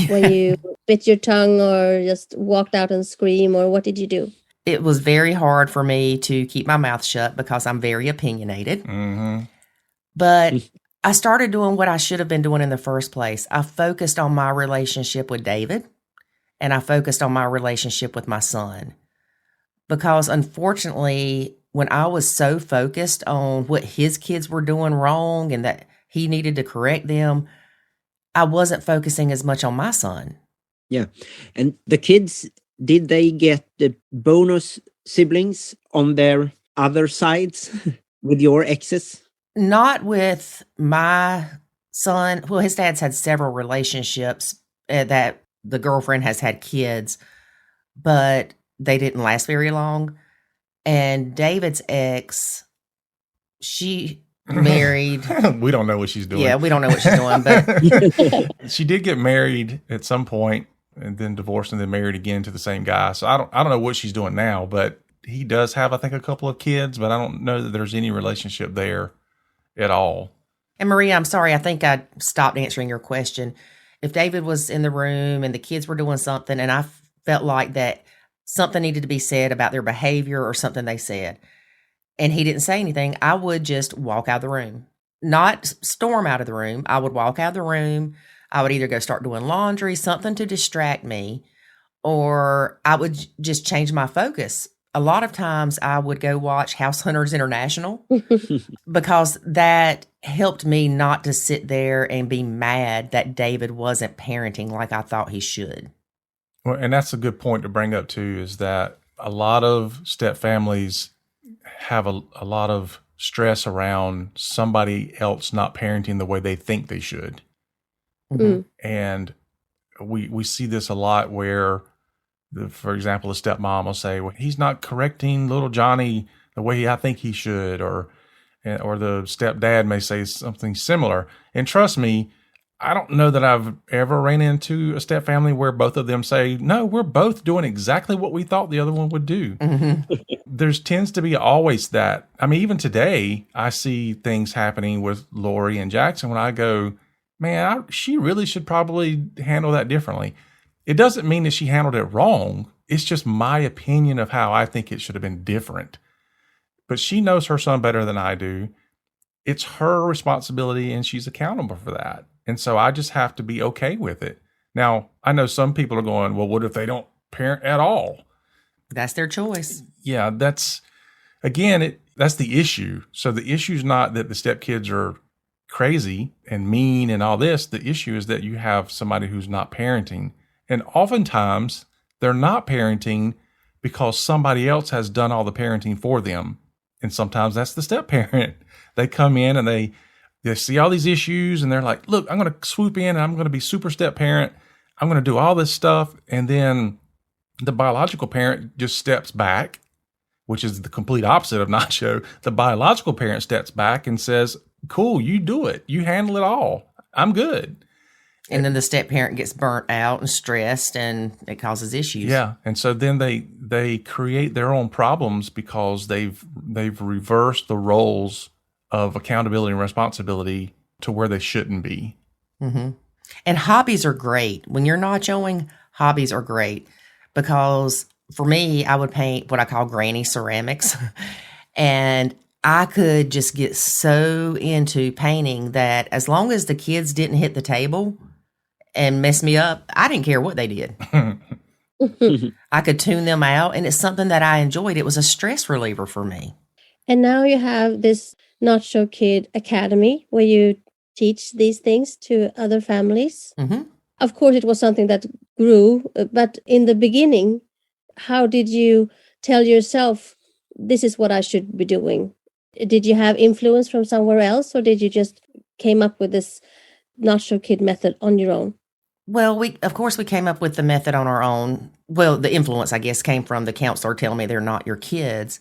when you bit your tongue or just walked out and screamed, or what did you do? It was very hard for me to keep my mouth shut because I'm very opinionated. Mm-hmm. But I started doing what I should have been doing in the first place. I focused on my relationship with David, and I focused on my relationship with my son. Because unfortunately, when I was so focused on what his kids were doing wrong and that he needed to correct them, I wasn't focusing as much on my son. Yeah. And the kids, did they get the bonus siblings on their other sides with your exes? Not with my son. Well, his dad's had several relationships that the girlfriend has had kids, but they didn't last very long. And David's ex, she married. We don't know what she's doing. Yeah, we don't know what she's doing, but she did get married at some point and then divorced and then married again to the same guy. So I don't know what she's doing now, but he does have, I think, a couple of kids, but I don't know that there's any relationship there at all. And Maria, I'm sorry, I think I stopped answering your question. If David was in the room and the kids were doing something and I felt like that something needed to be said about their behavior or something they said, and he didn't say anything, I would just walk out of the room. Not storm out of the room. I would walk out of the room. I would either go start doing laundry, something to distract me, or I would just change my focus. A lot of times I would go watch House Hunters International because that helped me not to sit there and be mad that David wasn't parenting like I thought he should. Well, and that's a good point to bring up too, is that a lot of step families have a lot of stress around somebody else not parenting the way they think they should. Mm. And we see this a lot where, for example, a stepmom will say, well, he's not correcting little Johnny the way I think he should, or the stepdad may say something similar. And trust me, I don't know that I've ever ran into a step family where both of them say, no, we're both doing exactly what we thought the other one would do. Mm-hmm. There tends to be always that. I mean, even today, I see things happening with Lori and Jackson when I go, man, she really should probably handle that differently. It doesn't mean that she handled it wrong. It's just my opinion of how I think it should have been different. But she knows her son better than I do. It's her responsibility and she's accountable for that. And so I just have to be okay with it. Now, I know some people are going, well, what if they don't parent at all? That's their choice. Yeah, that's the issue. So the issue is not that the stepkids are crazy and mean and all this. The issue is that you have somebody who's not parenting. And oftentimes they're not parenting because somebody else has done all the parenting for them. And sometimes that's the step parent. They come in and they see all these issues and they're like, look, I'm going to swoop in and I'm going to be super step parent. I'm going to do all this stuff. And then the biological parent just steps back, which is the complete opposite of Nacho. The biological parent steps back and says, cool, you do it. You handle it all. I'm good. And then the step parent gets burnt out and stressed and it causes issues. Yeah. And so then they create their own problems because they've reversed the roles of accountability and responsibility to where they shouldn't be. Mm-hmm. And hobbies are great. When you're not showing, hobbies are great because for me, I would paint what I call granny ceramics. And I could just get so into painting that as long as the kids didn't hit the table and mess me up, I didn't care what they did. I could tune them out, and it's something that I enjoyed. It was a stress reliever for me. And now you have this Nacho Kid Academy where you teach these things to other families. Mm-hmm. Of course, it was something that grew, but in the beginning, how did you tell yourself, this is what I should be doing? Did you have influence from somewhere else, or did you just came up with this Nacho Kid method on your own? Well, we came up with the method on our own. Well, the influence, I guess, came from the counselor telling me they're not your kids.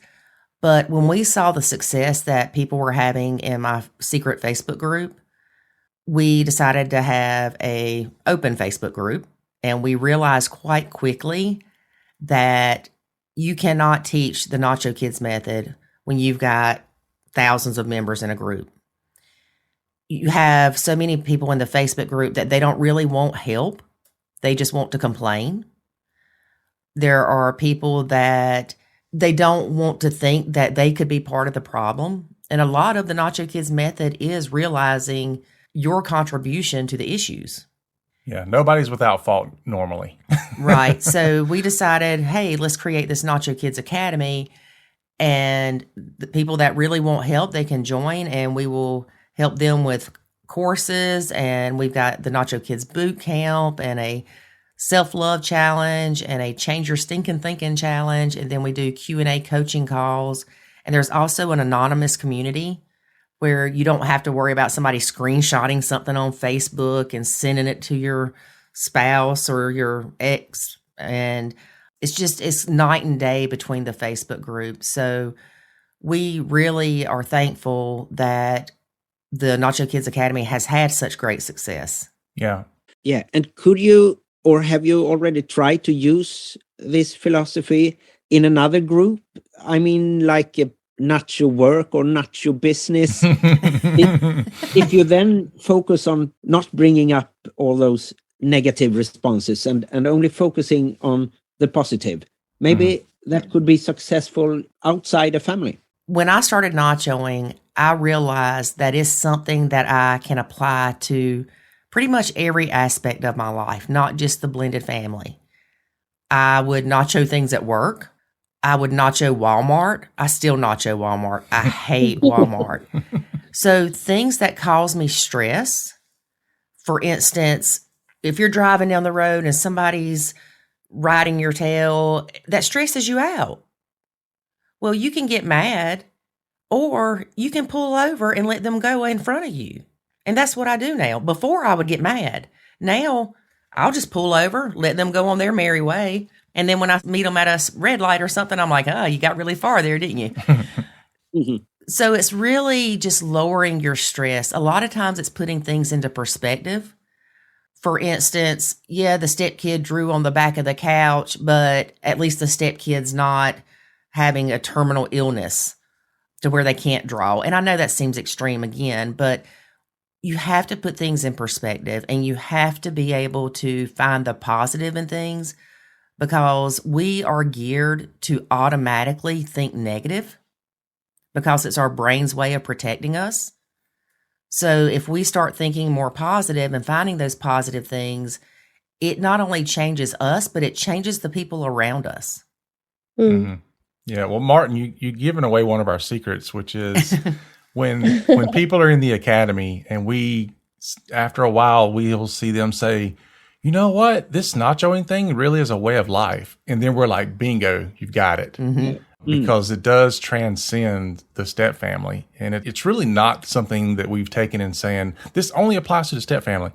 But when we saw the success that people were having in my secret Facebook group, we decided to have a open Facebook group. And we realized quite quickly that you cannot teach the Nacho Kids method when you've got thousands of members in a group. You have so many people in the Facebook group that they don't really want help. They just want to complain. There are people that they don't want to think that they could be part of the problem. And a lot of the Nacho Kids method is realizing your contribution to the issues. Yeah, nobody's without fault normally. Right. So we decided, hey, let's create this Nacho Kids Academy. And the people that really want help, they can join, and we will help them with courses, and we've got the Nacho Kids Boot Camp and a self-love challenge and a change your stinking thinking challenge. And then we do Q&A coaching calls. And there's also an anonymous community where you don't have to worry about somebody screenshotting something on Facebook and sending it to your spouse or your ex. And it's night and day between the Facebook group. So we really are thankful that the Nacho Kids Academy has had such great success. Yeah. Yeah. And could you, or have you already tried to use this philosophy in another group? I mean, like a Nacho work or Nacho business. if you then focus on not bringing up all those negative responses and only focusing on the positive, maybe that could be successful outside a family. When I started nachoing, I realized that is something that I can apply to pretty much every aspect of my life, not just the blended family. I would nacho things at work. I would nacho Walmart. I still nacho Walmart. I hate Walmart. So things that cause me stress, for instance, if you're driving down the road and somebody's riding your tail, that stresses you out. Well, you can get mad, or you can pull over and let them go in front of you. And that's what I do now. Before, I would get mad. Now, I'll just pull over, let them go on their merry way. And then when I meet them at a red light or something, I'm like, oh, you got really far there, didn't you? Mm-hmm. So it's really just lowering your stress. A lot of times it's putting things into perspective. For instance, yeah, the stepkid drew on the back of the couch, but at least the stepkid's not having a terminal illness to where they can't draw. And I know that seems extreme again, but you have to put things in perspective, and you have to be able to find the positive in things, because we are geared to automatically think negative because it's our brain's way of protecting us. So if we start thinking more positive and finding those positive things, it not only changes us, but it changes the people around us. Mm-hmm. Yeah. Well, Martin, you've given away one of our secrets, which is when people are in the academy and we, after a while, we'll see them say, you know what, this nachoing thing really is a way of life. And then we're like, bingo, you've got it. Mm-hmm. Because it does transcend the step family. And it's really not something that we've taken and saying, this only applies to the step family.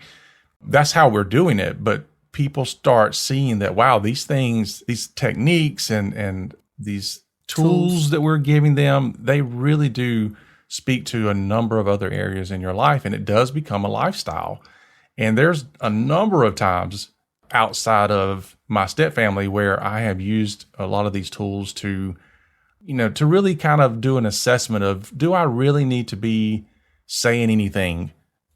That's how we're doing it. But people start seeing that, wow, these things, these techniques and these tools that we're giving them, they really do speak to a number of other areas in your life. And it does become a lifestyle. And there's a number of times outside of my step family where I have used a lot of these tools to, to really kind of do an assessment of, do I really need to be saying anything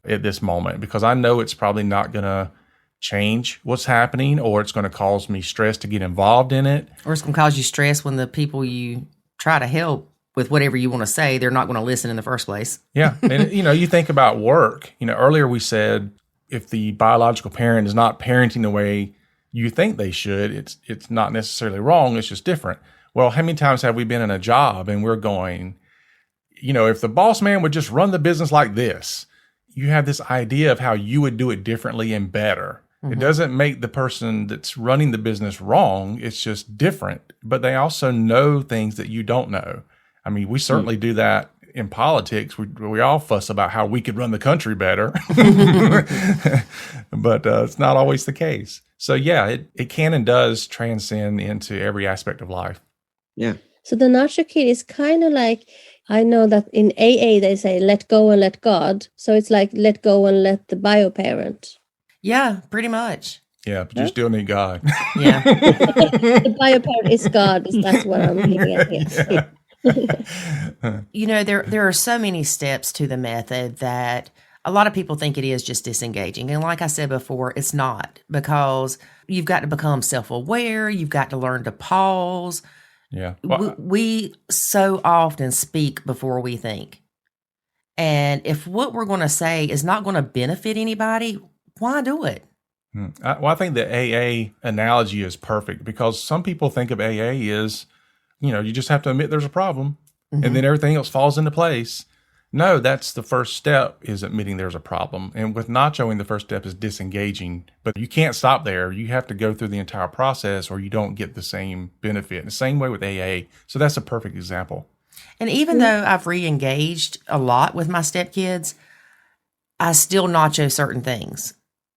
at this moment? Because I know it's probably not going to change what's happening, or it's going to cause me stress to get involved in it. Or it's going to cause you stress when the people you try to help with whatever you want to say, they're not going to listen in the first place. Yeah. And, you think about work. Earlier we said, if the biological parent is not parenting the way you think they should, it's not necessarily wrong. It's just different. Well, how many times have we been in a job and we're going, if the boss man would just run the business like this, you have this idea of how you would do it differently and better. Mm-hmm. It doesn't make the person that's running the business wrong. It's just different. But they also know things that you don't know. I mean, we certainly do that in politics. We all fuss about how we could run the country better, but it's not always the case. So yeah, it can and does transcend into every aspect of life. Yeah. So the Nacho Kid is kind of like, I know that in AA they say, let go and let God. So it's like, let go and let the bio parent. Yeah, pretty much. Yeah, but you still need God. Yeah. The bio parent is God. That's what I'm looking at. Yes. Yeah. There are so many steps to the method that a lot of people think it is just disengaging. And like I said before, it's not, because you've got to become self-aware. You've got to learn to pause. Yeah. Well, we so often speak before we think. And if what we're going to say is not going to benefit anybody, why do it? I think the AA analogy is perfect, because some people think of AA as, you just have to admit there's a problem, and then everything else falls into place. No, that's the first step, is admitting there's a problem. And with nachoing, the first step is disengaging. But you can't stop there. You have to go through the entire process or you don't get the same benefit. The same way with AA. So that's a perfect example. And even though I've re-engaged a lot with my stepkids, I still nacho certain things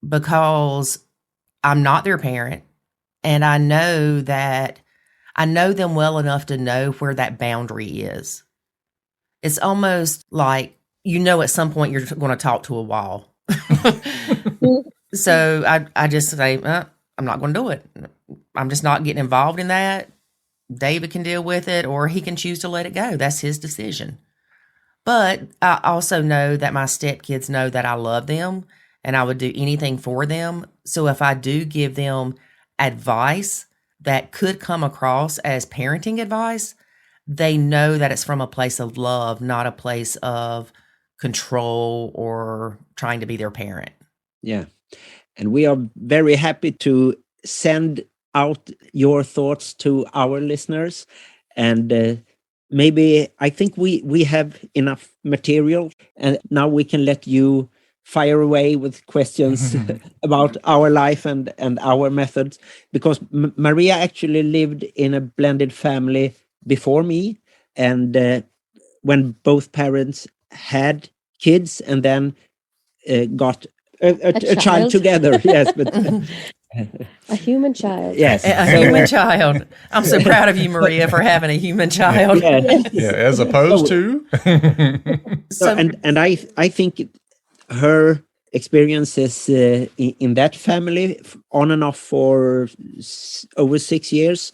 because I'm not their parent. And I know them well enough to know where that boundary is. It's almost like, at some point you're going to talk to a wall. So I just say, I'm not going to do it. I'm just not getting involved in that. David can deal with it, or he can choose to let it go. That's his decision. But I also know that my stepkids know that I love them and I would do anything for them. So if I do give them advice that could come across as parenting advice, they know that it's from a place of love, not a place of control or trying to be their parent. Yeah. And we are very happy to send out your thoughts to our listeners. And maybe I think we have enough material, and now we can let you fire away with questions about our life and our methods, because Maria actually lived in a blended family before me, and when both parents had kids and then got a child together. Yes, but a human child. Yes, a human child. I'm so proud of you, Maria, for having a human child. Yeah, as opposed to. And I think her experiences in that family on and off for over 6 years.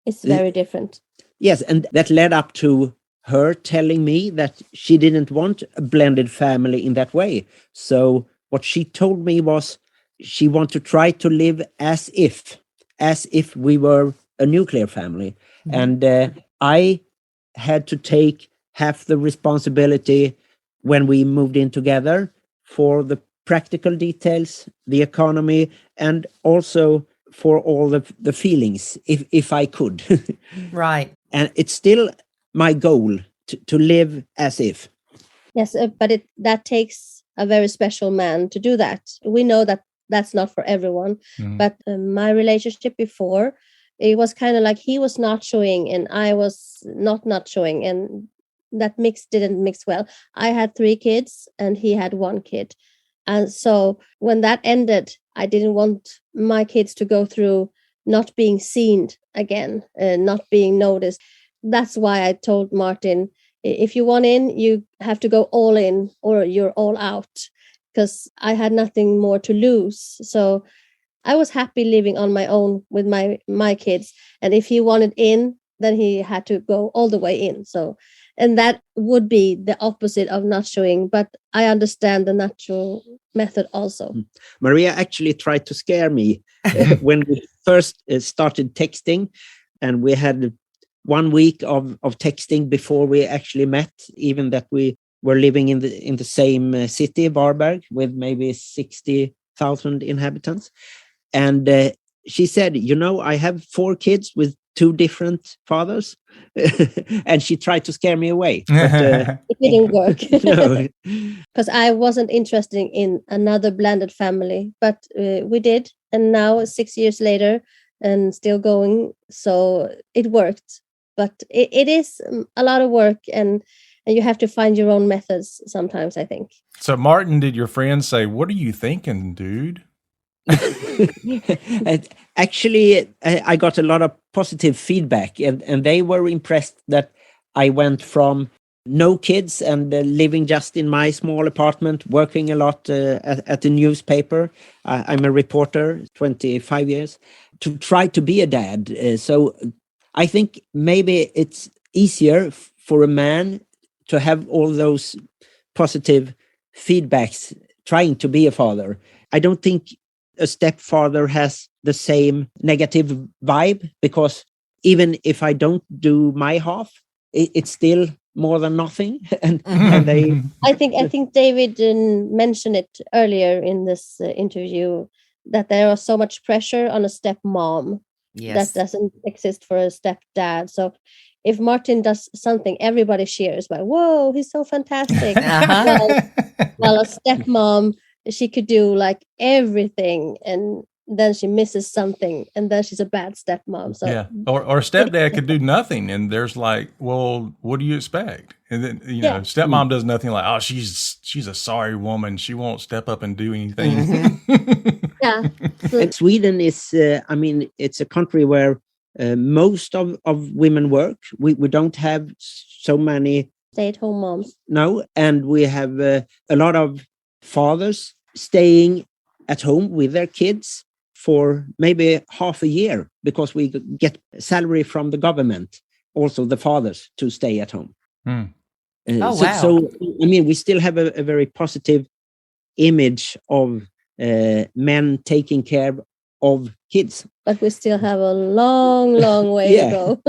It's very different. Yes, and that led up to her telling me that she didn't want a blended family in that way. So what she told me was she wanted to try to live as if we were a nuclear family. Mm-hmm. And I had to take half the responsibility when we moved in together for the practical details, the economy, and also for all the feelings, if I could. Right. And it's still my goal to live as if. Yes, but that takes a very special man to do that. We know that that's not for everyone. Mm. But my relationship before, it was kind of like he was not showing and I was not showing, and that didn't mix well. I had 3 kids and he had 1 kid. And so when that ended, I didn't want my kids to go through not being seen again, not being noticed. That's why I told Martin, if you want in, you have to go all in or you're all out, because I had nothing more to lose. So I was happy living on my own with my kids. And if he wanted in, then he had to go all the way in. So, and that would be the opposite of not showing, but I understand the natural method also. Maria actually tried to scare me when we first started texting, and we had 1 week of texting before we actually met, even that we were living in the same city, Varberg, with maybe 60,000 inhabitants. And she said, I have 4 kids with 2 different fathers. And she tried to scare me away. But, it didn't work. No. Because I wasn't interested in another blended family, but we did. And now 6 years later and still going. So it worked. But it is a lot of work, and you have to find your own methods sometimes, I think. So, Martin, did your friends say, "What are you thinking, dude?" Actually, I got a lot of positive feedback, and they were impressed that I went from no kids and living just in my small apartment, working a lot at the newspaper. I'm a reporter, 25 years, to try to be a dad. So I think maybe it's easier for a man to have all those positive feedbacks trying to be a father. I don't think a stepfather has the same negative vibe, because even if I don't do my half, it's still more than nothing. and they I think David mentioned it earlier in this interview, that there was so much pressure on a stepmom. Yes. That doesn't exist for a stepdad. So if Martin does something, everybody cheers by, whoa, he's so fantastic. Well, a stepmom, she could do like everything, and then she misses something, and then she's a bad stepmom. So yeah, or stepdad could do nothing, and there's like, well, what do you expect? And then stepmom does nothing, like, oh, she's a sorry woman, she won't step up and do anything. Yeah. And Sweden is, it's a country where most of women work. We don't have so many stay-at-home moms. No, and we have a lot of fathers staying at home with their kids for maybe half a year, because we get salary from the government, also the fathers, to stay at home. Wow. So, we still have a very positive image of men taking care of kids. But we still have a long, long way to go.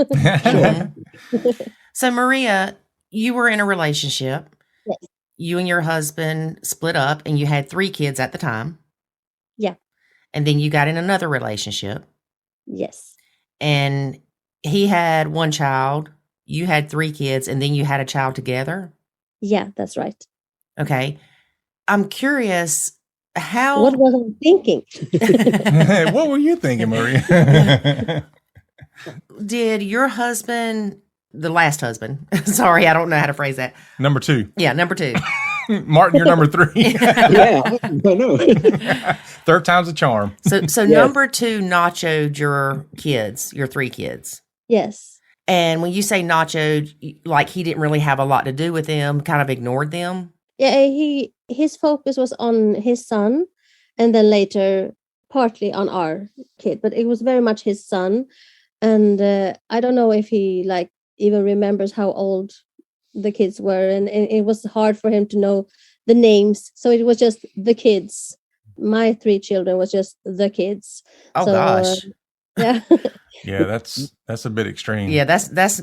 So, Maria, you were in a relationship. Yes. You and your husband split up, and you had 3 kids at the time. Yeah. And then you got in another relationship. Yes. And he had 1 child, you had 3 kids, and then you had a child together? Yeah, that's right. Okay. I'm curious, how... What was I thinking? What were you thinking, Maria? Did your husband, the last husband, sorry, I don't know how to phrase that. Number 2. Yeah, number 2. Martin, you're number 3. Yeah, I know. Third time's a charm. So yes. Number 2 nachoed your kids, your 3 kids. Yes. And when you say nachoed, like he didn't really have a lot to do with them, kind of ignored them? Yeah, his focus was on his son, and then later partly on our kid, but it was very much his son. And I don't know if he like even remembers how old the kids were, and it was hard for him to know the names, so it was just the kids. My 3 children was just the kids. Oh, so, gosh. Yeah. Yeah, that's a bit extreme. Yeah, that's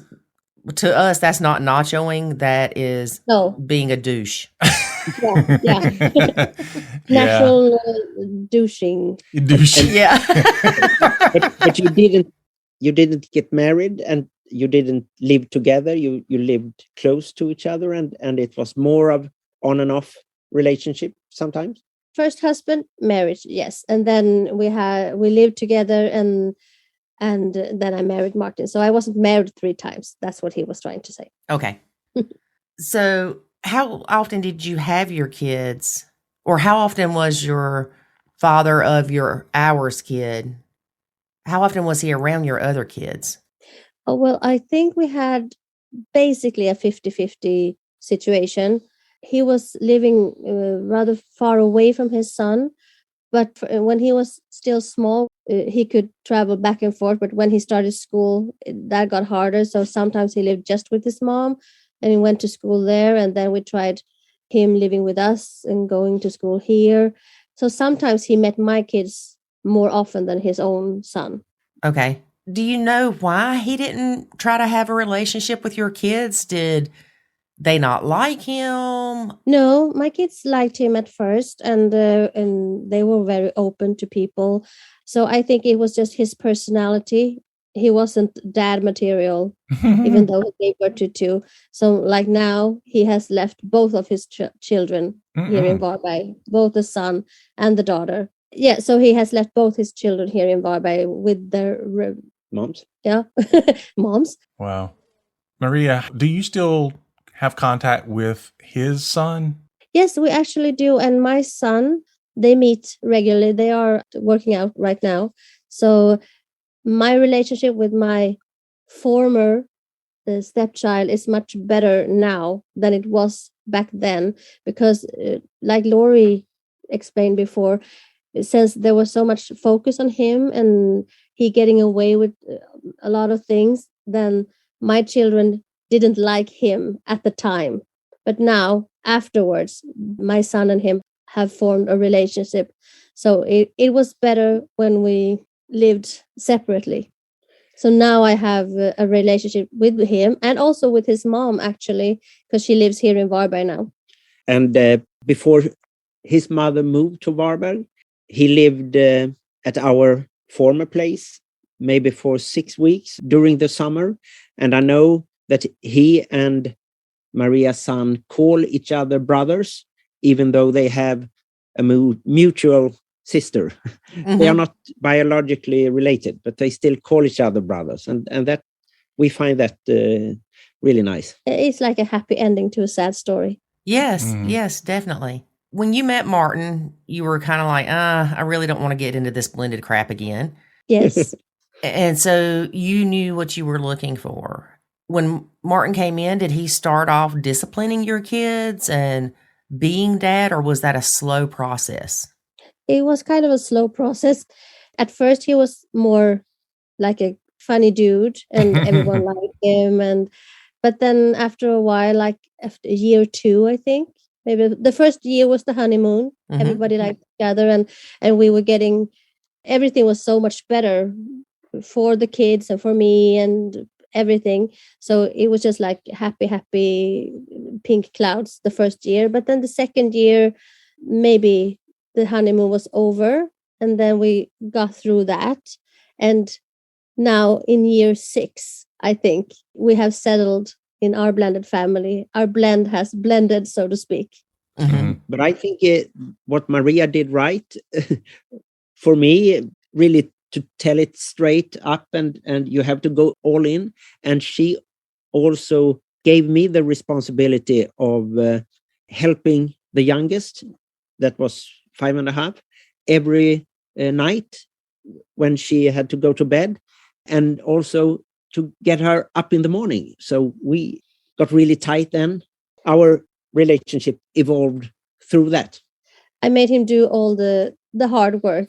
to us, that's not nachoing, that is being a douche. Yeah. Natural douching. Yeah. but you didn't get married, and you didn't live together. You lived close to each other, and it was more of on and off relationship sometimes. First husband, marriage, yes, and then we lived together, and then I married Martin. So I wasn't married 3 times. That's what he was trying to say. Okay. So how often did you have your kids, or how often was your father of ours kid? How often was he around your other kids? Oh, well, I think we had basically a 50-50 situation. He was living rather far away from his son, but when he was still small, he could travel back and forth. But when he started school, that got harder. So sometimes he lived just with his mom, and he went to school there. And then we tried him living with us and going to school here. So sometimes he met my kids more often than his own son. Okay. Do you know why he didn't try to have a relationship with your kids? Did they not like him? No, my kids liked him at first, and they were very open to people. So I think it was just his personality. He wasn't dad material, even though he gave birth to 2. So like now he has left both of his children here in Varberg, both the son and the daughter. Yeah, so he has left both his children here in Varberg with their moms. Yeah, moms. Wow. Maria, do you still have contact with his son? Yes, we actually do. And my son, they meet regularly. They are working out right now. So my relationship with my former stepchild is much better now than it was back then, because like Lori explained before, since there was so much focus on him and he getting away with a lot of things, then my children didn't like him at the time. But now, afterwards, my son and him have formed a relationship. So it was better when we lived separately. So now I have a relationship with him and also with his mom, actually, because she lives here in Varberg now. And before his mother moved to Varberg, he lived at our former place maybe for 6 weeks during the summer. And I know that he and Maria's son call each other brothers, even though they have a mutual sister. Mm-hmm. They are not biologically related, but they still call each other brothers. And that we find that really nice. It's like a happy ending to a sad story. Yes, yes, definitely. When you met Martin, you were kind of like, I really don't want to get into this blended crap again. Yes. And so you knew what you were looking for. When Martin came in, did he start off disciplining your kids and being dad, or was that a slow process? It was kind of a slow process. At first, he was more like a funny dude and everyone liked him. But then after a while, like after year 2, I think, maybe the first year was the honeymoon. Mm-hmm. Everybody liked each other and we were getting, everything was so much better for the kids and for me and everything. So it was just like happy pink clouds the first year. But then the second year, maybe the honeymoon was over and then we got through that. And now in year 6, I think we have settled in our blended family. Our blend has blended, so to speak. Mm-hmm. But I think what Maria did right for me, really to tell it straight up and you have to go all in. And she also gave me the responsibility of helping the youngest, that was 5.5, every night when she had to go to bed, and also to get her up in the morning. So we got really tight then. Our relationship evolved through that. I made him do all the hard work.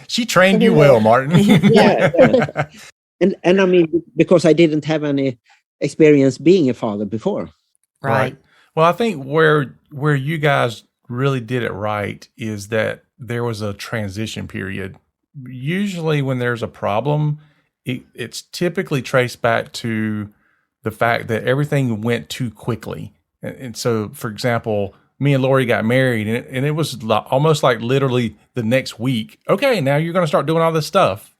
She trained you well, Martin. Yeah. And I mean, because I didn't have any experience being a father before. Right. Well, I think where you guys really did it right is that there was a transition period. Usually when there's a problem, it's typically traced back to the fact that everything went too quickly. And so, for example, me and Lori got married, and it was almost like literally the next week. Okay, now you're going to start doing all this stuff.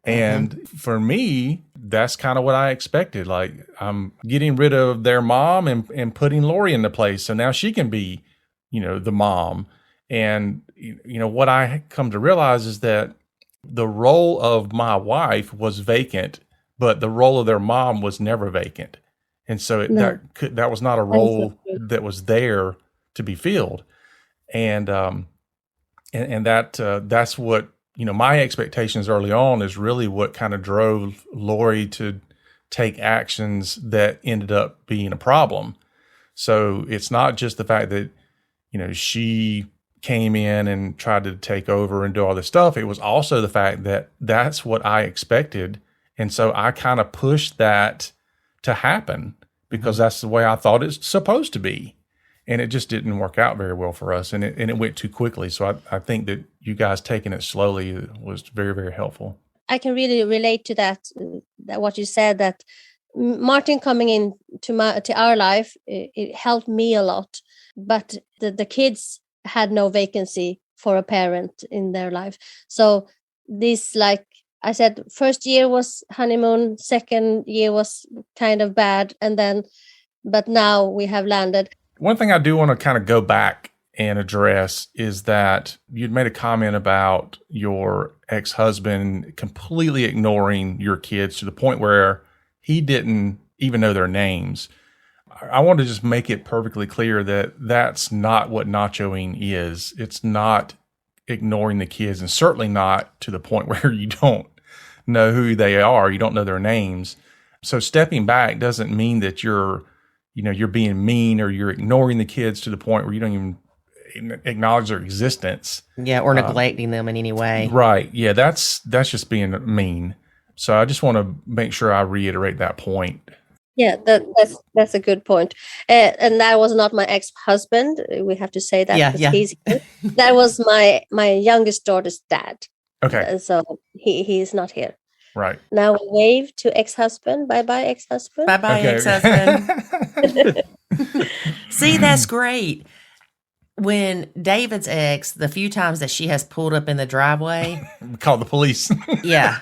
And for me, that's kind of what I expected. Like, I'm getting rid of their mom and putting Lori into place. So now she can be, the mom. And, what I come to realize is that the role of my wife was vacant, but the role of their mom was never vacant. And so that was not a role that was there to be filled. And that's what, my expectations early on is really what kind of drove Lori to take actions that ended up being a problem. So it's not just the fact that, she came in and tried to take over and do all this stuff. It was also the fact that that's what I expected. And so I kind of pushed that to happen because that's the way I thought it's supposed to be. And it just didn't work out very well for us. And it went too quickly. So I think that you guys taking it slowly was very, very helpful. I can really relate to that what you said, that Martin coming in to our life, it helped me a lot. But the kids had no vacancy for a parent in their life. So this, like I said, first year was honeymoon, second year was kind of bad. But now we have landed. One thing I do want to kind of go back and address is that you'd made a comment about your ex-husband completely ignoring your kids to the point where he didn't even know their names. I want to just make it perfectly clear that that's not what nachoing is. It's not ignoring the kids, and certainly not to the point where you don't know who they are. You don't know their names. So stepping back doesn't mean that you're being mean or you're ignoring the kids to the point where you don't even acknowledge their existence. Yeah, or neglecting them in any way. Right. Yeah, that's just being mean. So I just want to make sure I reiterate that point. Yeah, that's a good point. And that was not my ex-husband. We have to say that. Yeah. That was my youngest daughter's dad. Okay. And so he is not here. Right. Now wave to ex-husband. Bye-bye, ex-husband. Bye-bye, ex-husband. See, that's great. when David's ex, the few times that she has pulled up in the driveway, Call the police. yeah,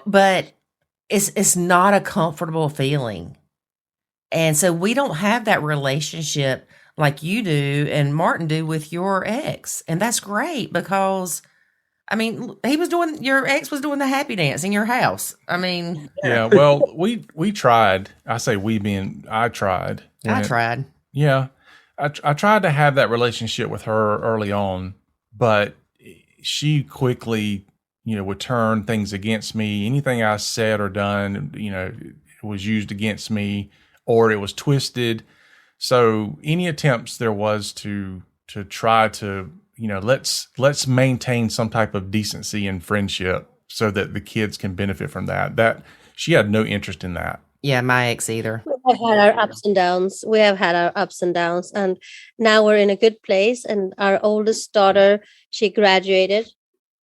but it's not a comfortable feeling, and so we don't have that relationship like you do and Martin do with your ex, and that's great because, I mean, your ex was doing the happy dance in your house. I mean, yeah. Well, we tried. I say we being I tried. I tried. Yeah. I tried to have that relationship with her early on, but she quickly, would turn things against me. Anything I said or done, it was used against me or it was twisted. So any attempts there was to try to, let's maintain some type of decency and friendship so that the kids can benefit from that she had no interest in that. Yeah, my ex either. We have had our ups and downs. And now we're in a good place. And our oldest daughter, she graduated.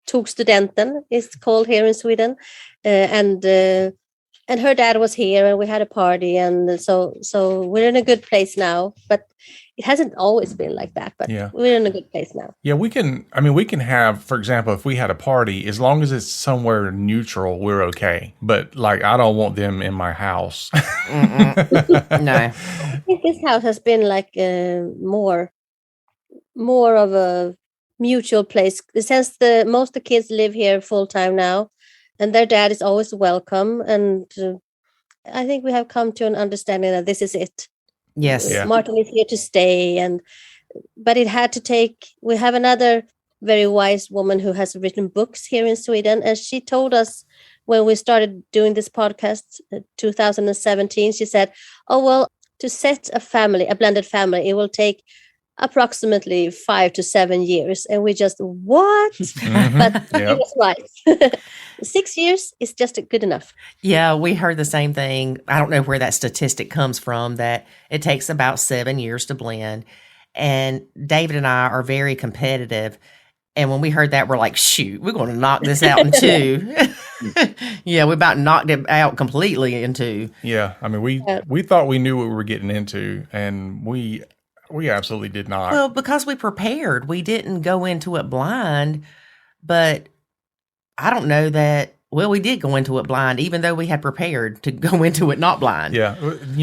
Tog studenten, it's called here in Sweden. And her dad was here and we had a party. And so we're in a good place now. But it hasn't always been like that, but we're in a good place now. Yeah, we can have, for example, if we had a party, as long as it's somewhere neutral, we're okay. But I don't want them in my house. No. I think this house has been more of a mutual place. Since most of the kids live here full time now, and their dad is always welcome. And I think we have come to an understanding that this is it. Yes. Yeah. Martin is here to stay, but it had to take. We have another very wise woman who has written books here in Sweden, and she told us when we started doing this podcast, 2017. She said, "Oh well, to set a blended family, it will take approximately 5 to 7 years." And we just what? Mm-hmm. But it was right. 6 years is just good enough. Yeah, we heard the same thing. I don't know where that statistic comes from, that it takes about 7 years to blend. And David and I are very competitive. And when we heard that, we're like, shoot, we're going to knock this out in 2. Yeah, we about knocked it out completely in 2. Yeah, I mean, we thought we knew what we were getting into, and we absolutely did not. Well, because we prepared. We didn't go into it blind, but I don't know that. Well, we did go into it blind, even though we had prepared to go into it not blind. Yeah,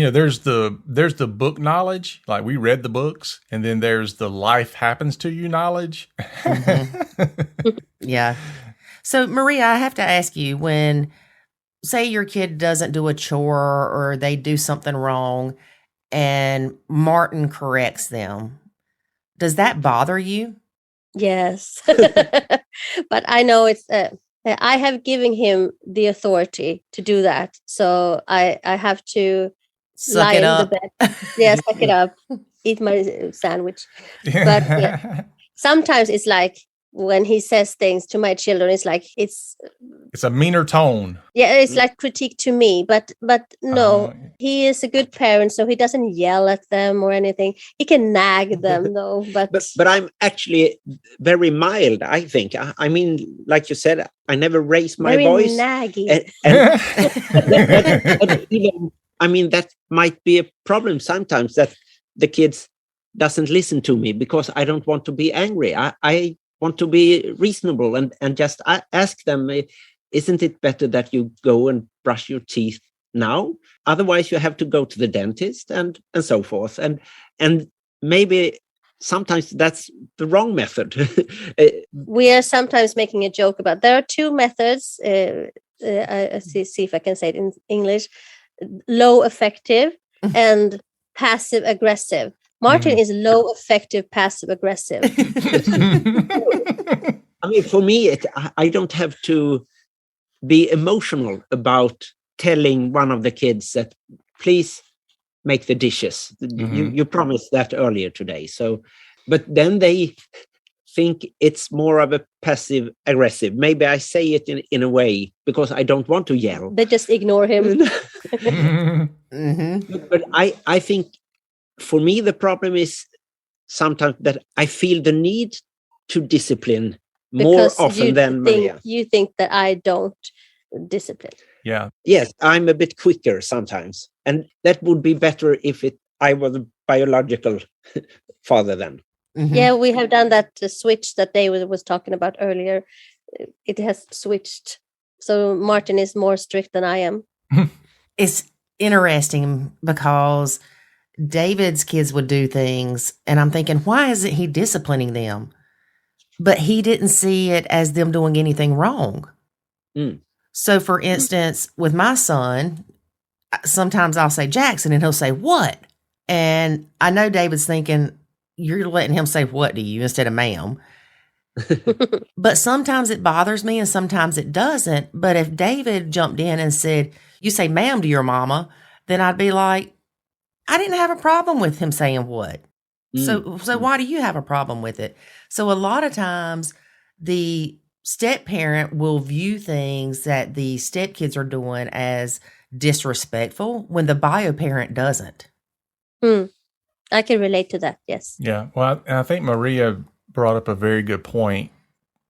there's the book knowledge, like we read the books, and then there's the life happens to you knowledge. Mm-hmm. Yeah. So, Maria, I have to ask you, when, say, your kid doesn't do a chore or they do something wrong, and Martin corrects them, does that bother you? Yes. But I know it's I have given him the authority to do that, so I have to Suck it up. in the bed. Yeah, suck it up, eat my sandwich. But sometimes it's like when he says things to my children, it's like it's a meaner tone. Yeah, it's like critique to me, but no, he is a good parent, so he doesn't yell at them or anything. He can nag them though, but I'm actually very mild, I think. I mean, like you said, I never raise my voice. Naggy. And even, I mean, that might be a problem sometimes, that the kids doesn't listen to me because I don't want to be angry. I want to be reasonable and just ask them, isn't it better that you go and brush your teeth now? Otherwise, you have to go to the dentist and so forth. And maybe sometimes that's the wrong method. We are sometimes making a joke about, there are 2 methods. I see if I can say it in English. Low effective and passive aggressive. Martin is low effective, passive aggressive. I mean, for me, I don't have to be emotional about telling one of the kids that, please make the dishes. Mm-hmm. You promised that earlier today. So, but then they think it's more of a passive aggressive. Maybe I say it in a way because I don't want to yell. They just ignore him. Mm-hmm. But I think for me, the problem is sometimes that I feel the need to discipline more often than Maria. You think that I don't discipline. Yeah. Yes, I'm a bit quicker sometimes. And that would be better if I was biological father then. Mhm. Yeah, we have done that switch that David was talking about earlier. It has switched. So Martin is more strict than I am. It's interesting because David's kids would do things, and I'm thinking, why isn't he disciplining them? But he didn't see it as them doing anything wrong. Mm. So, for instance, with my son, sometimes I'll say Jackson, and he'll say, what? And I know David's thinking, you're letting him say what to you instead of ma'am. But sometimes it bothers me and sometimes it doesn't. But if David jumped in and said, you say ma'am to your mama, then I'd be like, I didn't have a problem with him saying what. So why do you have a problem with it? So a lot of times the step parent will view things that the stepkids are doing as disrespectful when the bio parent doesn't. I can relate to that. Yes. Yeah. Well, I think Maria brought up a very good point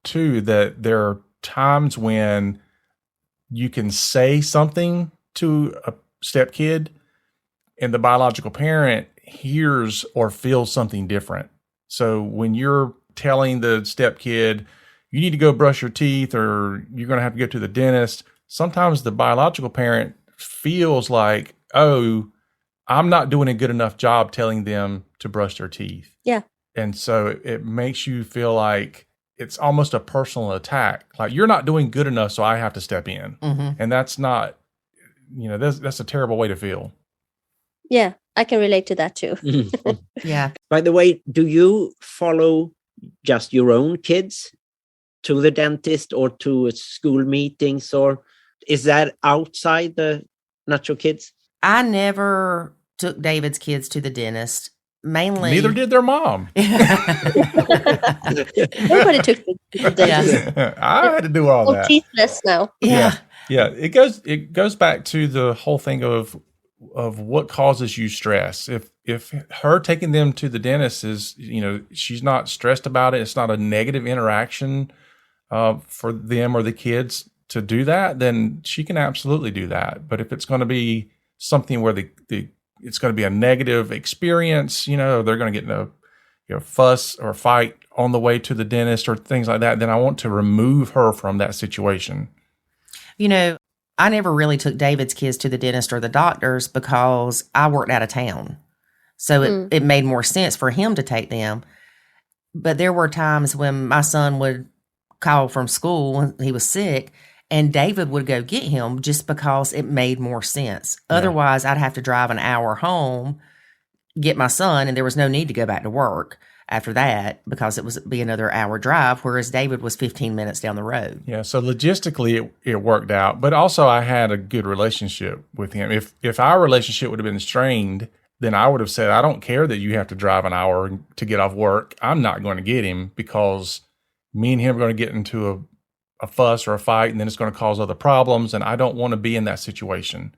too, that there are times when you can say something to a stepkid and the biological parent hears or feels something different. So when you're telling the stepkid, you need to go brush your teeth or you're going to have to go to the dentist, sometimes the biological parent feels like, oh, I'm not doing a good enough job telling them to brush their teeth. Yeah. And so it makes you feel like it's almost a personal attack. Like you're not doing good enough, so I have to step in. Mm-hmm. And that's not, that's a terrible way to feel. Yeah, I can relate to that too. Yeah. By the way, do you follow just your own kids to the dentist or to school meetings, or is that outside the Nacho Kids? I never took David's kids to the dentist. Mainly, Neither did their mom. Nobody took the dentist. I had to do all that. Teethless now. Yeah. Yeah. It goes back to the whole thing of what causes you stress. If her taking them to the dentist is, she's not stressed about it, it's not a negative interaction for them or the kids to do that, then she can absolutely do that. But if it's going to be something where it's going to be a negative experience, they're going to get in a fuss or fight on the way to the dentist or things like that, then I want to remove her from that situation. I never really took David's kids to the dentist or the doctors because I worked out of town. So it made more sense for him to take them. But there were times when my son would call from school when he was sick, and David would go get him just because it made more sense. Yeah. Otherwise, I'd have to drive an hour home, get my son, and there was no need to go back to work after that because it was be another hour drive, whereas David was 15 minutes down the road. Yeah, so logistically it worked out, but also I had a good relationship with him. If our relationship would have been strained, then I would have said, I don't care that you have to drive an hour to get off work. I'm not going to get him because me and him are going to get into a fuss or a fight, and then it's going to cause other problems, and I don't want to be in that situation.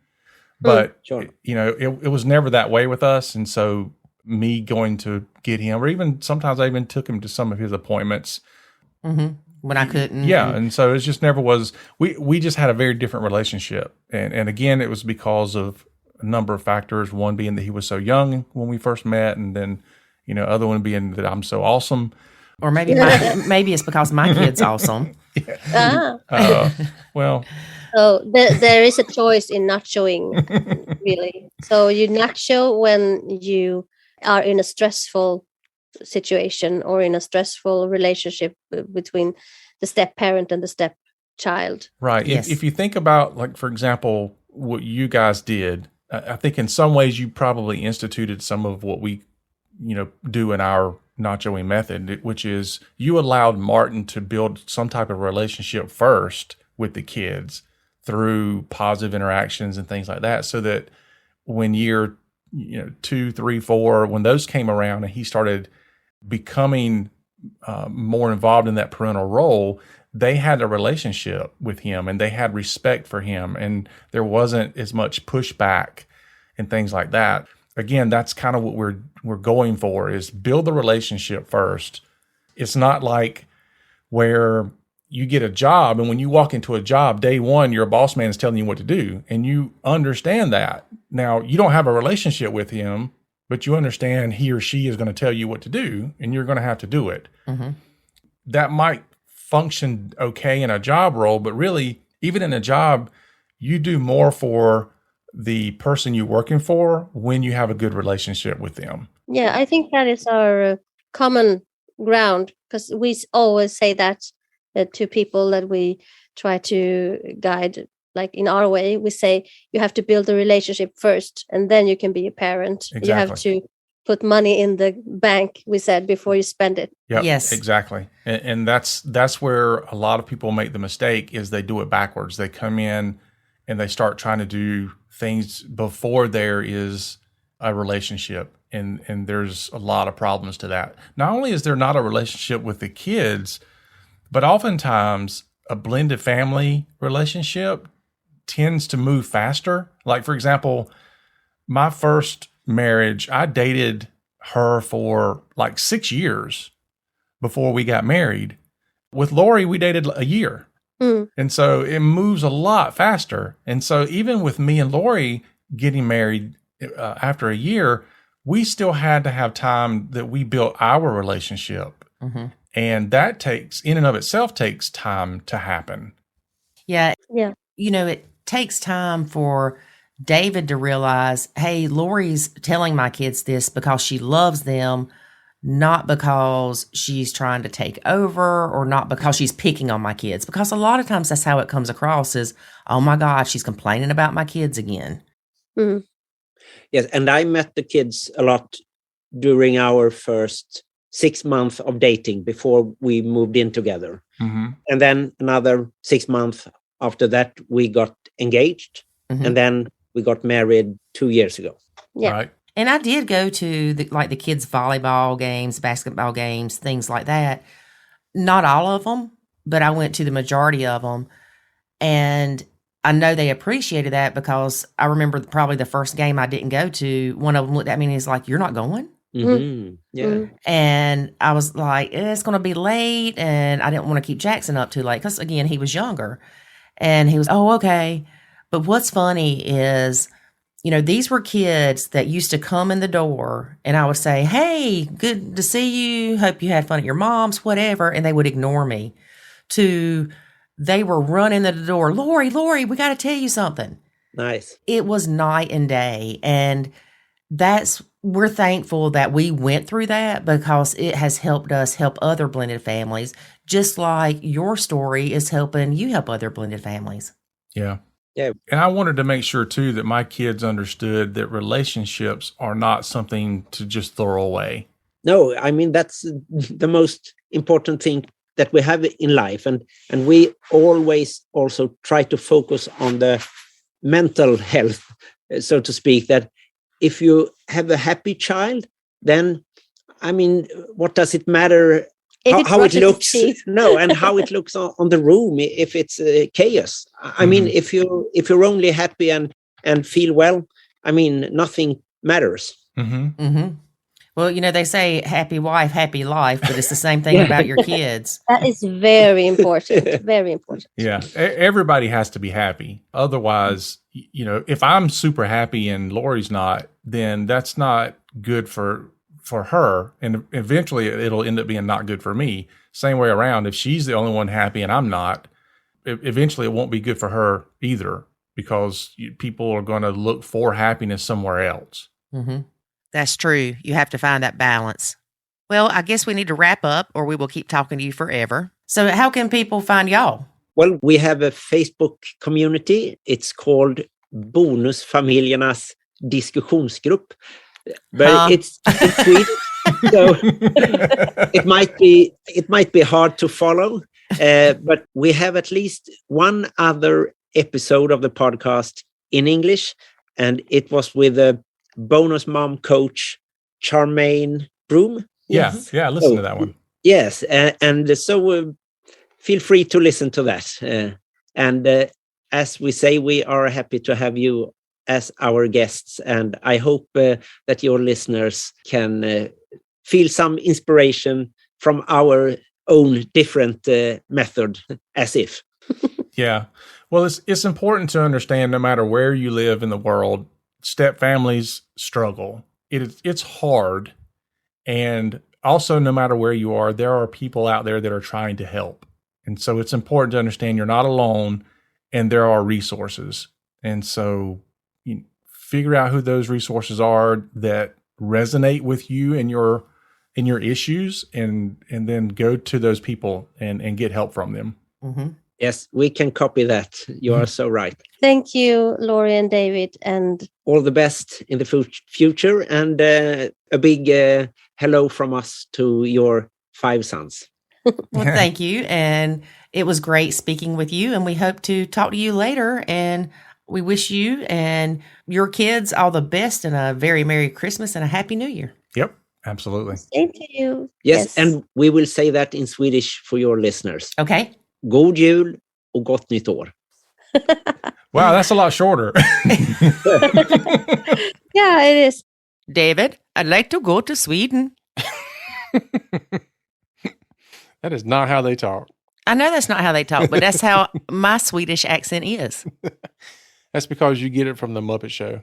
But, sure. It was never that way with us, and so me going to get him, or even sometimes I even took him to some of his appointments. Mm-hmm. When I couldn't. Yeah, and so it just never was, we just had a very different relationship. And again, it was because of a number of factors, one being that he was so young when we first met, and then, other one being that I'm so awesome. Or maybe maybe it's because my kid's awesome. Well. So there is a choice in not showing, really. So you not show when you are in a stressful situation or in a stressful relationship between the step parent and the step child. Right. Yes. If you think about, like, for example, what you guys did, I think in some ways you probably instituted some of what we, do in our nachoing method, which is you allowed Martin to build some type of relationship first with the kids through positive interactions and things like that, so that when year 2, 3, 4, when those came around and he started becoming more involved in that parental role, they had a relationship with him and they had respect for him, and there wasn't as much pushback and things like that. Again, that's kind of what we're going for, is build the relationship first. It's not like where you get a job, and when you walk into a job, day one, your boss man is telling you what to do, and you understand that. Now, you don't have a relationship with him, but you understand he or she is going to tell you what to do, and you're going to have to do it. Mm-hmm. That might function okay in a job role, but really, even in a job, you do more for the person you're working for when you have a good relationship with them. Yeah, I think that is our common ground, because we always say that to people that we try to guide, like in our way. We say you have to build a relationship first, and then you can be a parent. Exactly. You have to put money in the bank, we said, before you spend it. Yep, yes, exactly. And that's where a lot of people make the mistake, is they do it backwards. They come in and they start trying to do things before there is a relationship. And there's a lot of problems to that. Not only is there not a relationship with the kids, but oftentimes a blended family relationship tends to move faster. Like, for example, my first marriage, I dated her for like 6 years before we got married. With Lori, we dated a year. Mm. And so it moves a lot faster. And so even with me and Lori getting married after a year, we still had to have time that we built our relationship. Mm-hmm. And that takes, in and of itself, takes time to happen. Yeah. You know, it takes time for David to realize, hey, Lori's telling my kids this because she loves them, not because she's trying to take over, or not because she's picking on my kids. Because a lot of times that's how it comes across, is, oh my God, she's complaining about my kids again. Mm-hmm. Yes, and I met the kids a lot during our first 6 months of dating before we moved in together. Mm-hmm. And then another 6 months after that, we got engaged. Mm-hmm. And then we got married 2 years ago. Yeah. Right. And I did go to the kids' volleyball games, basketball games, things like that. Not all of them, but I went to the majority of them. And I know they appreciated that, because I remember probably the first game I didn't go to, one of them looked at me and he's like, "You're not going?" Mm-hmm. Yeah. Mm-hmm. And I was like, it's going to be late. And I didn't want to keep Jackson up too late, because, again, he was younger. And he was, oh, okay. But what's funny is, you know, these were kids that used to come in the door and I would say, "Hey, good to see you. Hope you had fun at your mom's," whatever. And they would ignore me. They were running to the door. Lori, we got to tell you something. Nice. It was night and day. And we're thankful that we went through that, because it has helped us help other blended families, just like your story is helping you help other blended families. Yeah. Yeah. And I wanted to make sure too that my kids understood that relationships are not something to just throw away. No, I mean, that's the most important thing that we have in life. And we always also try to focus on the mental health, so to speak, that if you have a happy child, then, I mean, what does it matter how it looks? No, and how it looks on the room if it's chaos. I mean, if you're only happy and feel well, I mean, nothing matters. Mm-hmm. Mm-hmm. Well, you know, they say happy wife, happy life, but it's the same thing about your kids. That is very important. Very important. Yeah. Everybody has to be happy. Otherwise, you know, if I'm super happy and Lori's not, then that's not good for her. And eventually it'll end up being not good for me. Same way around. If she's the only one happy and I'm not, eventually it won't be good for her either, because people are going to look for happiness somewhere else. Mm-hmm. That's true. You have to find that balance. Well, I guess we need to wrap up, or we will keep talking to you forever. So how can people find y'all? Well, we have a Facebook community. It's called Bonusfamiljernas diskussionsgrupp. But it's in Sweden, so it might be hard to follow. But we have at least one other episode of the podcast in English, and it was with a bonus mom coach, Charmaine Broom. Yes. Yeah, listen to that one. Yes, and so feel free to listen to that. And as we say, we are happy to have you as our guests, and I hope that your listeners can feel some inspiration from our own different method, as if. Yeah. Well, it's important to understand, no matter where you live in the world, step families struggle. it's hard. And also, no matter where you are, there are people out there that are trying to help. And so it's important to understand you're not alone and there are resources. And so you figure out who those resources are that resonate with you and your issues, and then go to those people and get help from them. Mm-hmm. Yes, we can copy that. You are so right. Thank you, Laurie and David. And all the best in the future. And a big hello from us to your 5 sons. Well, thank you. And it was great speaking with you. And we hope to talk to you later. And we wish you and your kids all the best and a very Merry Christmas and a Happy New Year. Yep, absolutely. Same to you. Yes, and we will say that in Swedish for your listeners. Okay. God jul och gott nytt år. Wow, that's a lot shorter. Yeah, it is. David, I'd like to go to Sweden. That is not how they talk. I know that's not how they talk, but that's how my Swedish accent is. That's because you get it from the Muppet Show.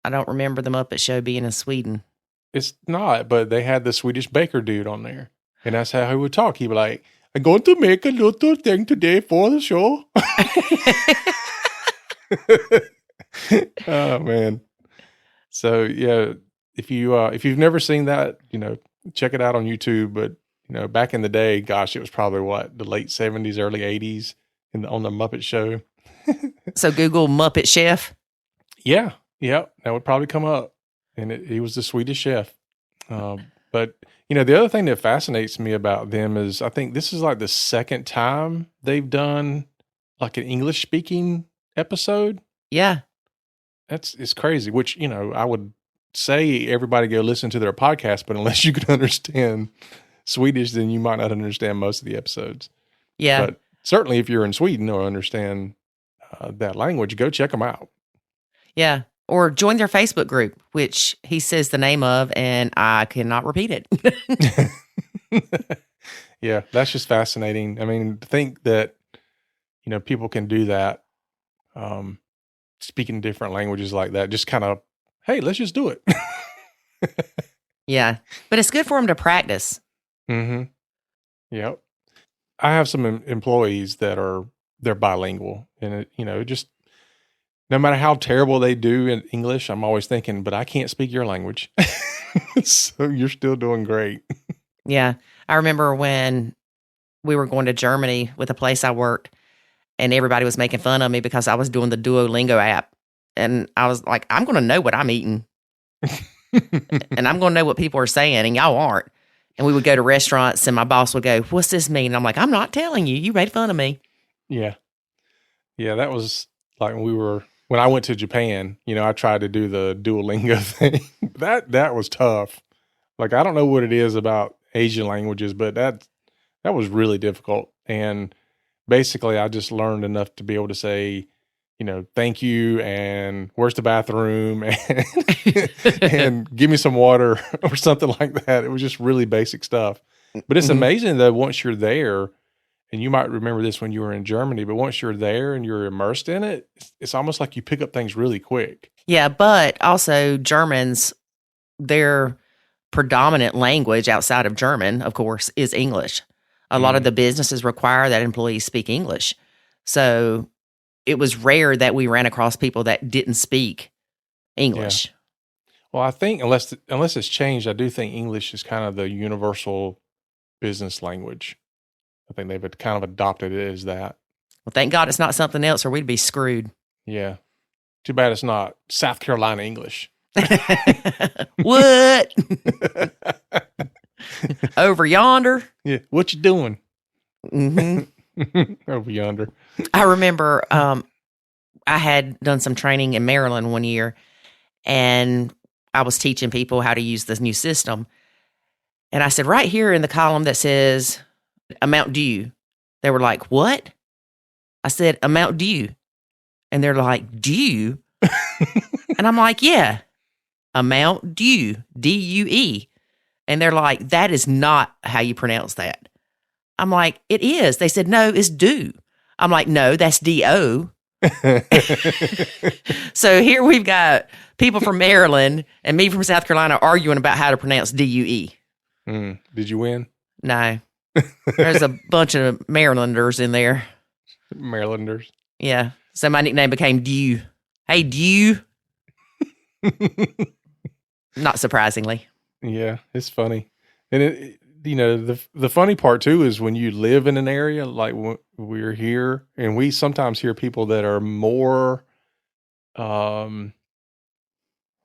I don't remember the Muppet Show being in Sweden. It's not, but they had the Swedish baker dude on there. And that's how he would talk. He'd be like, I'm going to make a little thing today for the show. Oh, man. So, yeah, if you've never seen that, check it out on YouTube. But, back in the day, gosh, it was probably the late 70s, early 80s on the Muppet Show. So Google Muppet Chef. Yeah, that would probably come up. And he was the Swedish chef. But, the other thing that fascinates me about them is I think this is like the second time they've done like an English speaking episode. Yeah. It's crazy, which, I would say everybody go listen to their podcast, but unless you can understand Swedish, then you might not understand most of the episodes. Yeah. But certainly if you're in Sweden or understand that language, go check them out. Yeah. Or join their Facebook group, which he says the name of, and I cannot repeat it. Yeah, that's just fascinating. I mean, to think that, people can do that, speaking different languages like that, just kind of, hey, let's just do it. Yeah. But it's good for them to practice. Mm-hmm. Yep. I have some employees that they're bilingual, and just no matter how terrible they do in English, I'm always thinking, but I can't speak your language. So you're still doing great. Yeah. I remember when we were going to Germany with a place I worked, and everybody was making fun of me because I was doing the Duolingo app. And I was like, I'm going to know what I'm eating. And I'm going to know what people are saying, and y'all aren't. And we would go to restaurants, and my boss would go, what's this mean? And I'm like, I'm not telling you. You made fun of me. Yeah. Yeah, that was like when I went to Japan, I tried to do the Duolingo thing. That was tough. Like, I don't know what it is about Asian languages, but that was really difficult. And basically, I just learned enough to be able to say, thank you, and where's the bathroom, and give me some water or something like that. It was just really basic stuff. But it's amazing though, once you're there, and you might remember this when you were in Germany, but once you're there and you're immersed in it, it's almost like you pick up things really quick. Yeah, but also Germans, their predominant language outside of German, of course, is English. A lot of the businesses require that employees speak English. So it was rare that we ran across people that didn't speak English. Yeah. Well, I think unless it's changed, I do think English is kind of the universal business language. I think they've kind of adopted it as that. Well, thank God it's not something else, or we'd be screwed. Yeah. Too bad it's not South Carolina English. What? Over yonder? Yeah. What you doing? Mm-hmm. Over yonder. I remember I had done some training in Maryland one year, and I was teaching people how to use this new system. And I said, right here in the column that says amount due, they were like, what? I said, amount due. And they're like, due? And I'm like, yeah, amount due, D-U-E. And they're like, that is not how you pronounce that. I'm like, it is. They said, no, it's due. I'm like, no, that's D-O. So here we've got people from Maryland and me from South Carolina arguing about how to pronounce DUE. Did you win? No. There's a bunch of Marylanders in there. Marylanders. Yeah. So my nickname became Dew. Hey, Dew. Not surprisingly. Yeah, it's funny. And the funny part too is when you live in an area like we're here, and we sometimes hear people that are more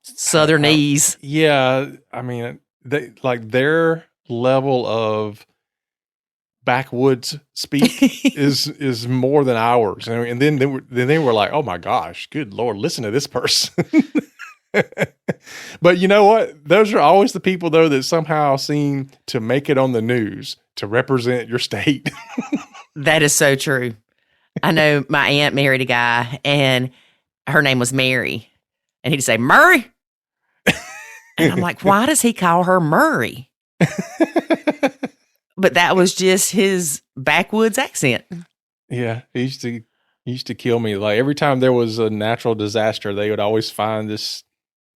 Southernese. Yeah, I mean, they like their level of backwoods speak is more than ours. And then they were like, "Oh my gosh, good Lord, listen to this person." But you know what? Those are always the people, though, that somehow seem to make it on the news to represent your state. That is so true. I know my aunt married a guy, and her name was Mary. And he'd say, Murray? And I'm like, why does he call her Murray? But that was just his backwoods accent. Yeah, he used to kill me. Like every time there was a natural disaster, they would always find this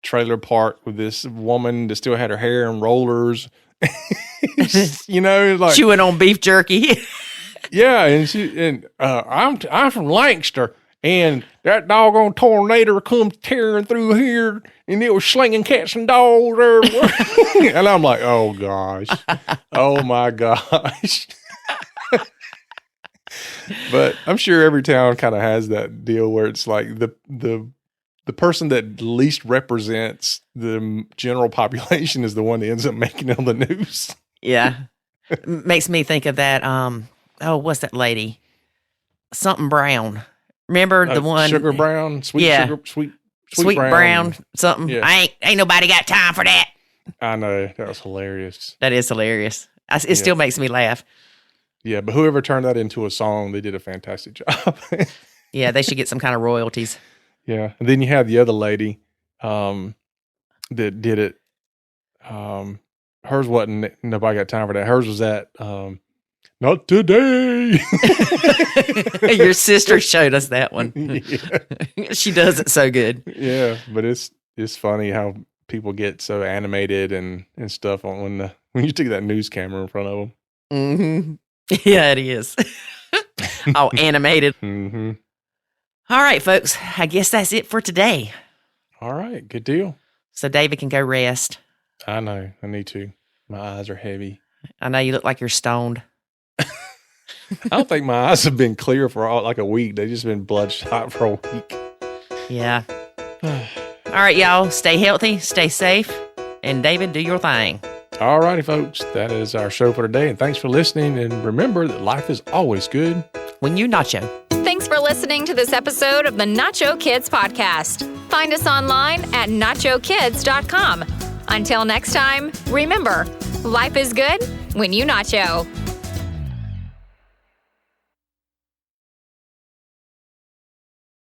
trailer park with this woman that still had her hair in rollers, like chewing on beef jerky. Yeah, and I'm from Lancaster, and that doggone tornado come tearing through here, and it was slinging cats and dogs everywhere. And I'm like, oh gosh, oh my gosh. But I'm sure every town kind of has that deal where it's like the person that least represents the general population is the one that ends up making it on the news. Yeah. Makes me think of that. What's that lady? Something Brown. Remember the one? Sugar Brown? Sweet Brown. Something. Yeah. Ain't nobody got time for that. I know. That was hilarious. That is hilarious. It still makes me laugh. Yeah, but whoever turned that into a song, they did a fantastic job. Yeah, they should get some kind of royalties. Yeah, and then you had the other lady that did it. Hers wasn't, nobody got time for that. Hers was that, not today. Your sister showed us that one. Yeah. She does it so good. Yeah, but it's funny how people get so animated and stuff when you stick that news camera in front of them. Mm-hmm. Yeah, it is. All animated. Mm-hmm. All right, folks. I guess that's it for today. All right. Good deal. So David can go rest. I know. I need to. My eyes are heavy. I know you look like you're stoned. I don't think my eyes have been clear for like a week. They've just been bloodshot for a week. Yeah. All right, y'all. Stay healthy. Stay safe. And David, do your thing. All righty, folks. That is our show for today. And thanks for listening. And remember that life is always good when you nacho. Thanks for listening to this episode of the Nacho Kids Podcast. Find us online at nachokids.com. Until next time, remember, life is good when you nacho.